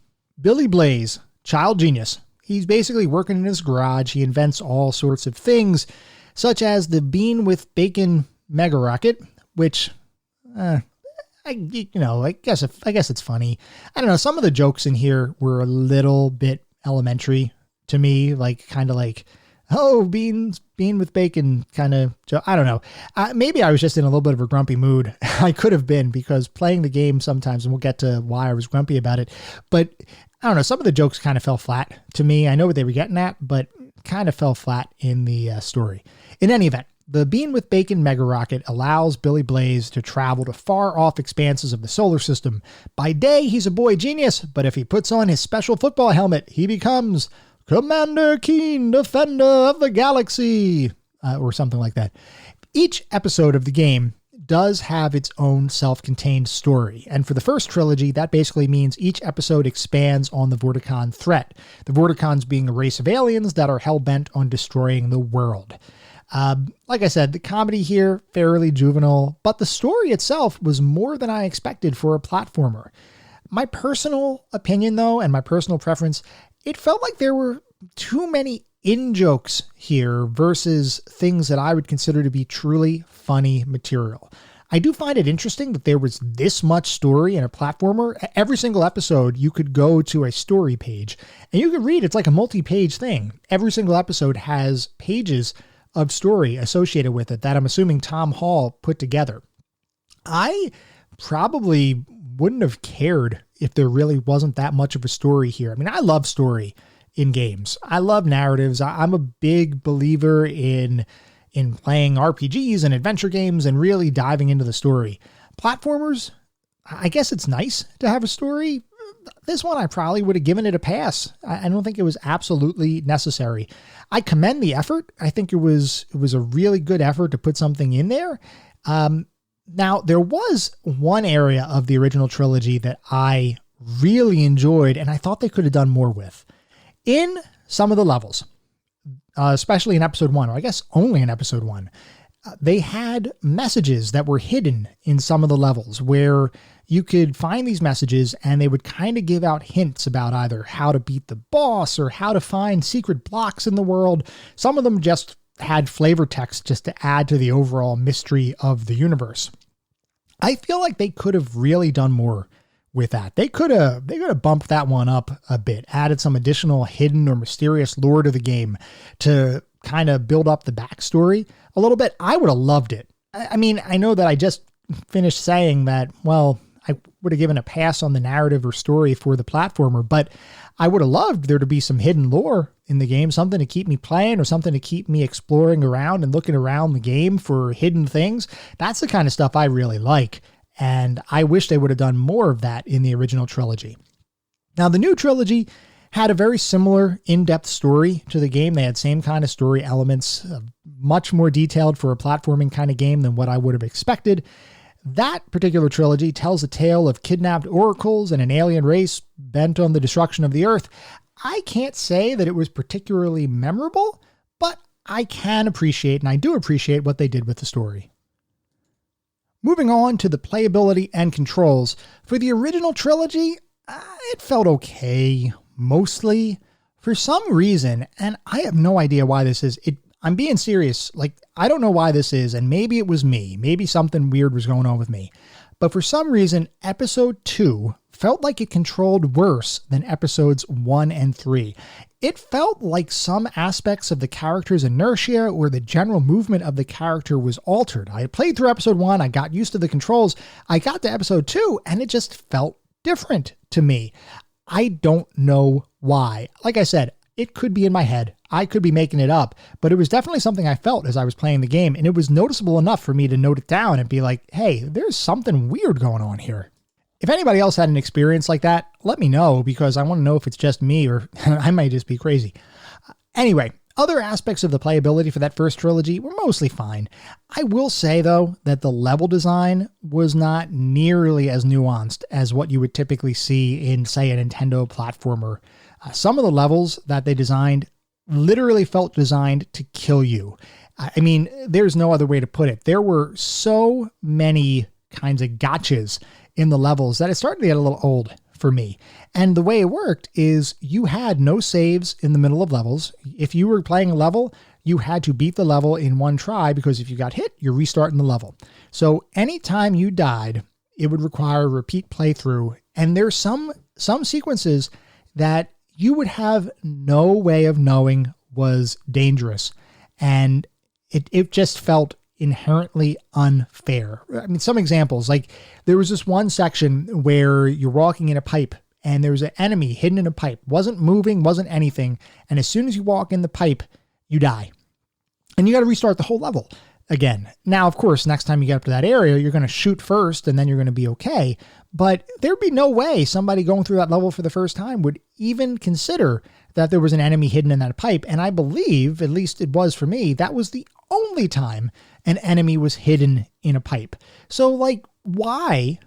Billy Blaze, child genius. He's basically working in his garage. He invents all sorts of things, such as the bean with bacon mega rocket, which, I guess it's funny. I don't know. Some of the jokes in here were a little bit elementary to me, oh, bean with bacon kind of joke. I don't know. Maybe I was just in a little bit of a grumpy mood. I could have been, because playing the game sometimes, and we'll get to why I was grumpy about it, but I don't know. Some of the jokes kind of fell flat to me. I know what they were getting at, but kind of fell flat in the story. In any event, the bean with bacon mega rocket allows Billy Blaze to travel to far off expanses of the solar system. By day, he's a boy genius, but if he puts on his special football helmet, he becomes Commander Keen, Defender of the Galaxy, or something like that. Each episode of the game does have its own self-contained story. And for the first trilogy, that basically means each episode expands on the Vorticon threat. The Vorticons being a race of aliens that are hell-bent on destroying the world. Like I said, the comedy here, fairly juvenile, but the story itself was more than I expected for a platformer. My personal opinion, though, and my personal preference, it felt like there were too many in-jokes here versus things that I would consider to be truly funny material. I do find it interesting that there was this much story in a platformer. Every single episode, you could go to a story page and you could read. It's like a multi-page thing. Every single episode has pages of story associated with it that I'm assuming Tom Hall put together. I probably wouldn't have cared if there really wasn't that much of a story here. I mean, I love story in games. I love narratives. I'm a big believer in playing RPGs and adventure games and really diving into the story. Platformers, I guess it's nice to have a story. This one, I probably would have given it a pass. I don't think it was absolutely necessary. I commend the effort. I think it was a really good effort to put something in there. Now, there was one area of the original trilogy that I really enjoyed, and I thought they could have done more with. In some of the levels, especially in episode 1, or I guess only in episode 1, they had messages that were hidden in some of the levels where you could find these messages and they would kind of give out hints about either how to beat the boss or how to find secret blocks in the world. Some of them just had flavor text just to add to the overall mystery of the universe. I feel like they could have really done more with that. They could have bumped that one up a bit, added some additional hidden or mysterious lore to the game to kind of build up the backstory a little bit. I would have loved it. I mean, I know that I just finished saying that, well, I would have given a pass on the narrative or story for the platformer, but I would have loved there to be some hidden lore in the game, something to keep me playing or something to keep me exploring around and looking around the game for hidden things. That's the kind of stuff I really like. And I wish they would have done more of that in the original trilogy. Now, the new trilogy had a very similar in-depth story to the game. They had same kind of story elements, much more detailed for a platforming kind of game than what I would have expected. That particular trilogy tells a tale of kidnapped oracles and an alien race bent on the destruction of the Earth. I can't say that it was particularly memorable, but I can appreciate, and I do appreciate what they did with the story. Moving on to the playability and controls. For the original trilogy, it felt okay, mostly. For some reason, and I have no idea why this is, I'm being serious, I don't know why this is, and maybe it was me, maybe something weird was going on with me. But for some reason, episode 2 felt like it controlled worse than episodes 1 and 3. It felt like some aspects of the character's inertia or the general movement of the character was altered. I had played through episode 1, I got used to the controls, I got to episode 2, and it just felt different to me. I don't know why. Like I said, it could be in my head. I could be making it up, but it was definitely something I felt as I was playing the game, and it was noticeable enough for me to note it down and be like, hey, there's something weird going on here. If anybody else had an experience like that, let me know, because I want to know if it's just me or I might just be crazy. Anyway, other aspects of the playability for that first trilogy were mostly fine. I will say, though, that the level design was not nearly as nuanced as what you would typically see in, say, a Nintendo platformer. Some of the levels that they designed literally felt designed to kill you. I mean, there's no other way to put it. There were so many kinds of gotchas in the levels that it started to get a little old for me. And the way it worked is you had no saves in the middle of levels. If you were playing a level, you had to beat the level in one try, because if you got hit, you're restarting the level. So anytime you died, it would require a repeat playthrough. And there's some sequences that you would have no way of knowing was dangerous. And it just felt inherently unfair. I mean, some examples, like there was this one section where you're walking in a pipe and there's an enemy hidden in a pipe, wasn't moving, wasn't anything. And as soon as you walk in the pipe, you die. And you got to restart the whole level again. Now, of course, next time you get up to that area, you're going to shoot first and then you're going to be okay. But there'd be no way somebody going through that level for the first time would even consider that there was an enemy hidden in that pipe. And I believe, at least it was for me, that was the only time an enemy was hidden in a pipe. So, like, why?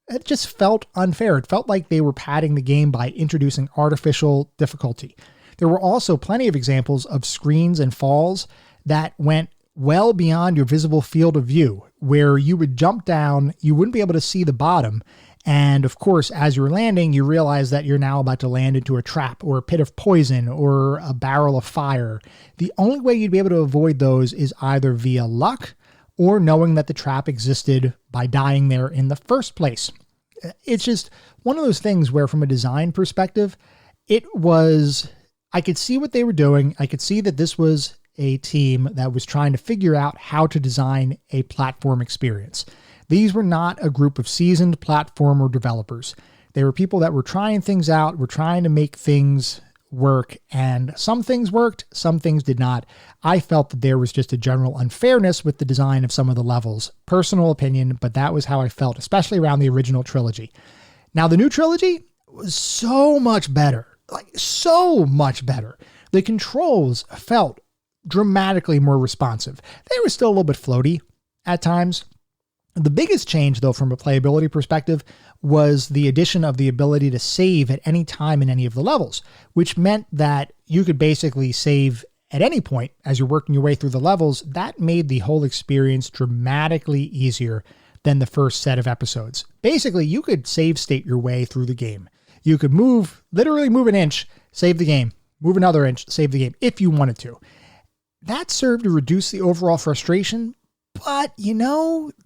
It just felt unfair. It felt like they were padding the game by introducing artificial difficulty. There were also plenty of examples of screens and falls that went well beyond your visible field of view, where you would jump down, you wouldn't be able to see the bottom. And of course, as you're landing, you realize that you're now about to land into a trap or a pit of poison or a barrel of fire. The only way you'd be able to avoid those is either via luck or knowing that the trap existed by dying there in the first place. It's just one of those things where, from a design perspective, I could see what they were doing. I could see that this was a team that was trying to figure out how to design a platform experience. These were not a group of seasoned platformer developers. They were people that were trying things out, were trying to make things work, and some things worked, some things did not. I felt that there was just a general unfairness with the design of some of the levels. Personal opinion, but that was how I felt, especially around the original trilogy. Now, the new trilogy was so much better, like so much better. The controls felt dramatically more responsive. They were still a little bit floaty at times. The biggest change, though, from a playability perspective, was the addition of the ability to save at any time in any of the levels, which meant that you could basically save at any point as you're working your way through the levels. That made the whole experience dramatically easier than the first set of episodes. Basically, you could save state your way through the game. You could literally move an inch, save the game, move another inch, save the game, if you wanted to. That served to reduce the overall frustration, but,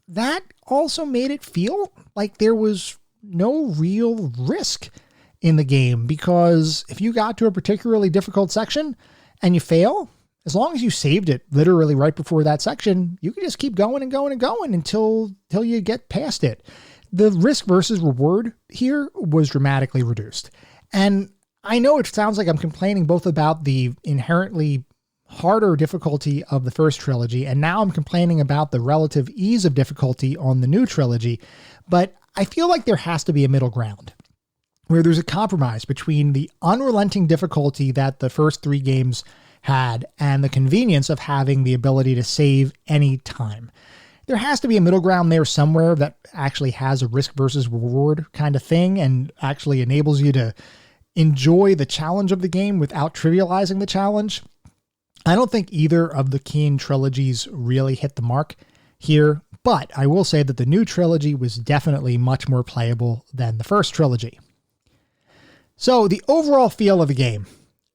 that also made it feel like there was no real risk in the game, because if you got to a particularly difficult section and you fail, as long as you saved it literally right before that section, you could just keep going and going and going until you get past it. The risk versus reward here was dramatically reduced. And I know it sounds like I'm complaining both about the inherently harder difficulty of the first trilogy, and now I'm complaining about the relative ease of difficulty on the new trilogy, but I feel like there has to be a middle ground where there's a compromise between the unrelenting difficulty that the first three games had and the convenience of having the ability to save any time. There has to be a middle ground there somewhere that actually has a risk versus reward kind of thing and actually enables you to enjoy the challenge of the game without trivializing the challenge. I don't think either of the Keen trilogies really hit the mark here, but I will say that the new trilogy was definitely much more playable than the first trilogy. So the overall feel of the game,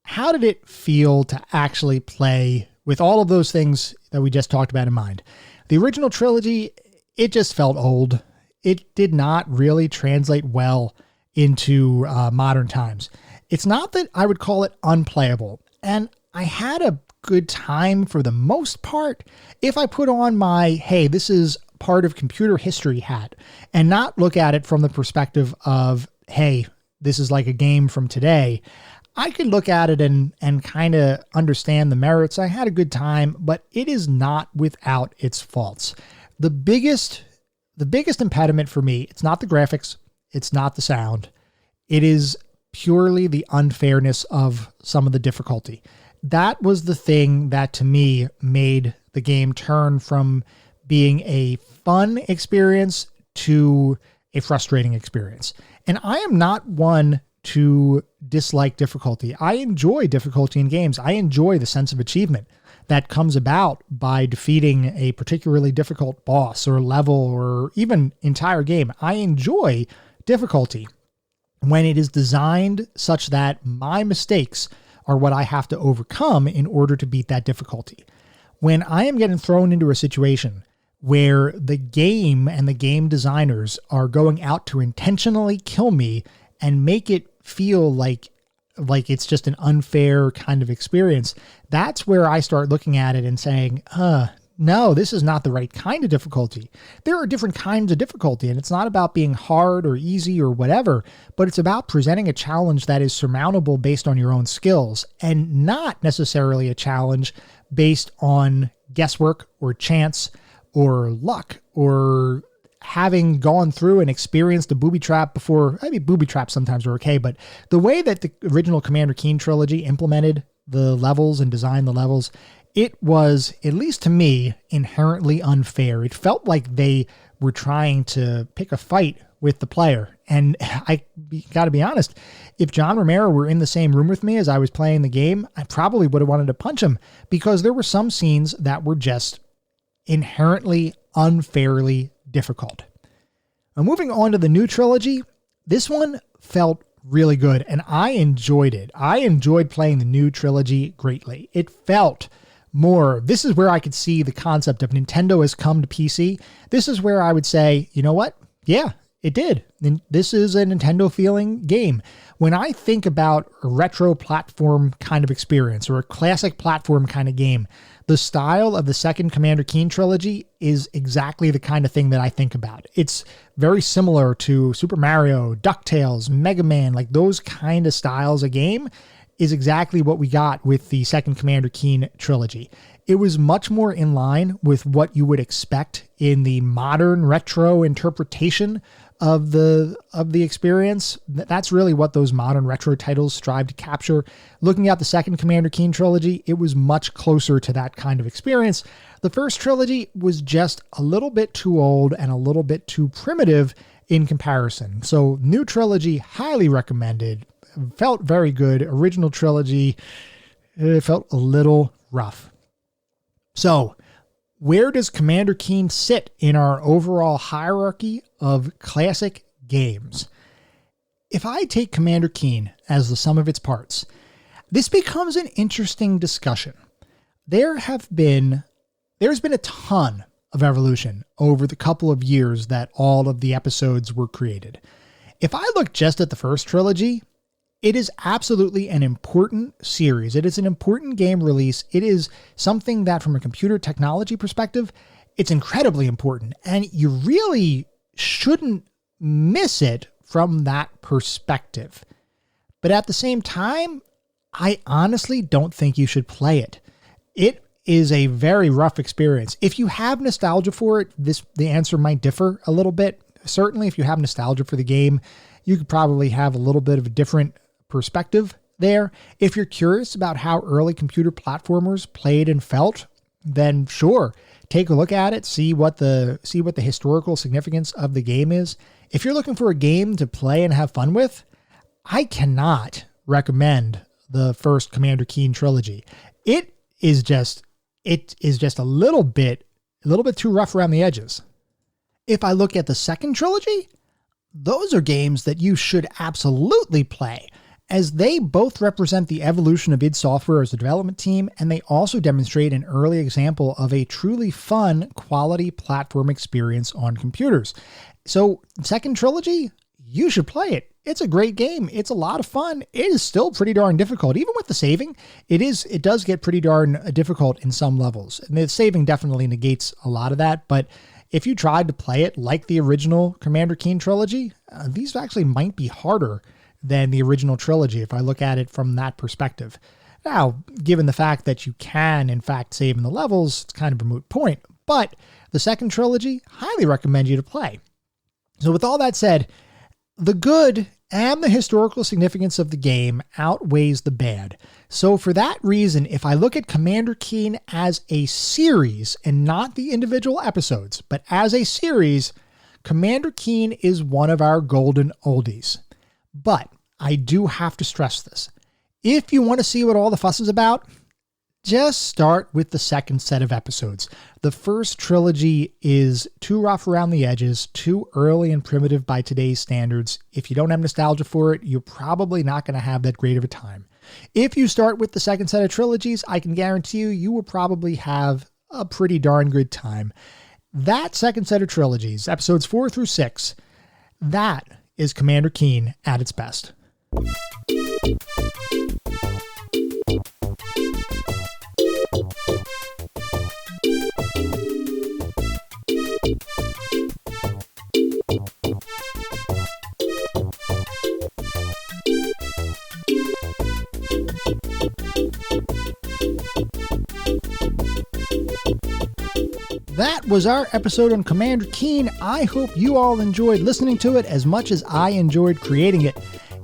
how did it feel to actually play with all of those things that we just talked about in mind? The original trilogy, it just felt old. It did not really translate well into modern times. It's not that I would call it unplayable, and I had a good time for the most part if I put on my, hey, this is part of computer history hat, and not look at it from the perspective of, hey, this is like a game from today. I could look at it and kind of understand the merits. I had a good time, but it is not without its faults. The biggest impediment for me, it's not the graphics, It's not the sound. It is purely the unfairness of some of the difficulty. That was the thing that to me made the game turn from being a fun experience to a frustrating experience. And I am not one to dislike difficulty. I enjoy difficulty in games. I enjoy the sense of achievement that comes about by defeating a particularly difficult boss or level or even entire game. I enjoy difficulty when it is designed such that my mistakes are what I have to overcome in order to beat that difficulty. When I am getting thrown into a situation where the game and the game designers are going out to intentionally kill me and make it feel like it's just an unfair kind of experience, that's where I start looking at it and saying, no, this is not the right kind of difficulty. There are different kinds of difficulty, and it's not about being hard or easy or whatever, but it's about presenting a challenge that is surmountable based on your own skills and not necessarily a challenge based on guesswork or chance or luck or having gone through and experienced a booby trap before. I mean, booby traps sometimes are okay, but the way that the original Commander Keen trilogy implemented the levels and designed the levels, it was, at least to me, inherently unfair. It felt like they were trying to pick a fight with the player. And I got to be honest, if John Romero were in the same room with me as I was playing the game, I probably would have wanted to punch him, because there were some scenes that were just inherently unfairly difficult. Now, moving on to the new trilogy, this one felt really good and I enjoyed it. I enjoyed playing the new trilogy greatly. It felt more, this is where I could see the concept of Nintendo has come to PC. This is where I would say, you know what? Yeah, it did. This is a Nintendo feeling game. When I think about a retro platform kind of experience or a classic platform kind of game, the style of the second Commander Keen trilogy is exactly the kind of thing that I think about. It's very similar to Super Mario, DuckTales, Mega Man, like those kind of styles of game is exactly what we got with the second Commander Keen trilogy. It was much more in line with what you would expect in the modern retro interpretation of the experience. That's really what those modern retro titles strive to capture. Looking at the second Commander Keen trilogy, it was much closer to that kind of experience. The first trilogy was just a little bit too old and a little bit too primitive in comparison. So new trilogy, highly recommended. Felt very good. Original trilogy, it felt a little rough. So where does Commander Keen sit in our overall hierarchy of classic games? If I take Commander Keen as the sum of its parts, this becomes an interesting discussion. There's been a ton of evolution over the couple of years that all of the episodes were created. If I look just at the first trilogy, it is absolutely an important series. It is an important game release. It is something that from a computer technology perspective, it's incredibly important. And you really shouldn't miss it from that perspective. But at the same time, I honestly don't think you should play it. It is a very rough experience. If you have nostalgia for it, the answer might differ a little bit. Certainly, if you have nostalgia for the game, you could probably have a little bit of a different perspective there. If you're curious about how early computer platformers played and felt, then sure, take a look at it, see what the historical significance of the game is. If you're looking for a game to play and have fun with, I cannot recommend the first Commander Keen trilogy. It is just a little bit too rough around the edges. If I look at the second trilogy, those are games that you should absolutely play, as they both represent the evolution of id Software as a development team, and they also demonstrate an early example of a truly fun, quality platform experience on computers. So, second trilogy, you should play it. It's a great game. It's a lot of fun. It is still pretty darn difficult. Even with the saving, it does get pretty darn difficult in some levels. And the saving definitely negates a lot of that, but if you tried to play it like the original Commander Keen trilogy, these actually might be harder than the original trilogy if I look at it from that perspective. Now, given the fact that you can, in fact, save in the levels, it's kind of a moot point. But the second trilogy, highly recommend you to play. So with all that said, The good and the historical significance of the game outweighs the bad. So for that reason, if I look at Commander Keen as a series and not the individual episodes, but as a series, Commander Keen is one of our golden oldies. But I do have to stress this. If you want to see what all the fuss is about, just start with the second set of episodes. The first trilogy is too rough around the edges, too early and primitive by today's standards. If you don't have nostalgia for it, you're probably not going to have that great of a time. If you start with the second set of trilogies, I can guarantee you will probably have a pretty darn good time. That second set of trilogies, episodes 4 through 6, that is Commander Keen at its best. That was our episode on Commander Keen. I hope you all enjoyed listening to it as much as I enjoyed creating it.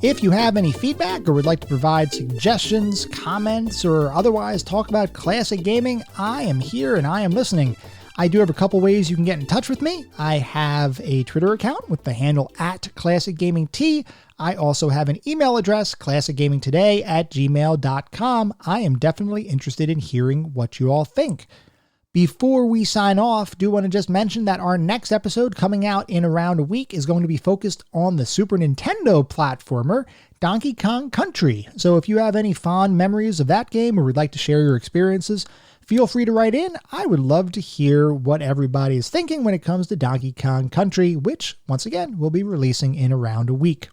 If you have any feedback or would like to provide suggestions, comments, or otherwise talk about classic gaming, I am here and I am listening. I do have a couple ways you can get in touch with me. I have a Twitter account with the handle @ClassicGamingT. I also have an email address, classicgamingtoday@gmail.com. I am definitely interested in hearing what you all think. Before we sign off, do want to just mention that our next episode coming out in around a week is going to be focused on the Super Nintendo platformer, Donkey Kong Country. So if you have any fond memories of that game or would like to share your experiences, feel free to write in. I would love to hear what everybody is thinking when it comes to Donkey Kong Country, which, once again, will be releasing in around a week.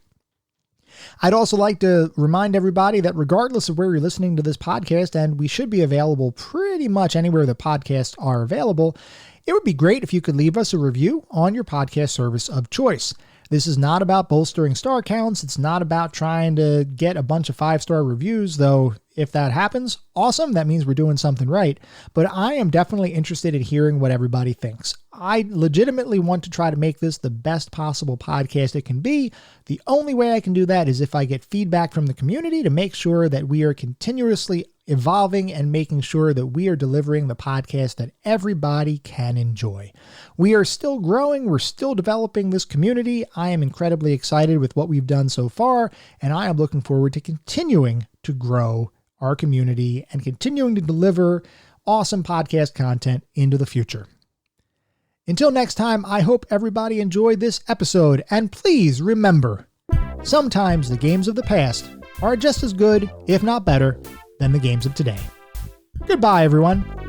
I'd also like to remind everybody that regardless of where you're listening to this podcast, and we should be available pretty much anywhere the podcasts are available, it would be great if you could leave us a review on your podcast service of choice. This is not about bolstering star counts. It's not about trying to get a bunch of 5-star reviews, though if that happens, awesome. That means we're doing something right. But I am definitely interested in hearing what everybody thinks. I legitimately want to try to make this the best possible podcast it can be. The only way I can do that is if I get feedback from the community to make sure that we are continuously evolving and making sure that we are delivering the podcast that everybody can enjoy. We are still growing. We're still developing this community. I am incredibly excited with what we've done so far, and I am looking forward to continuing to grow our community and continuing to deliver awesome podcast content into the future. Until next time, I hope everybody enjoyed this episode, and please remember, sometimes the games of the past are just as good, if not better, than the games of today. Goodbye, everyone.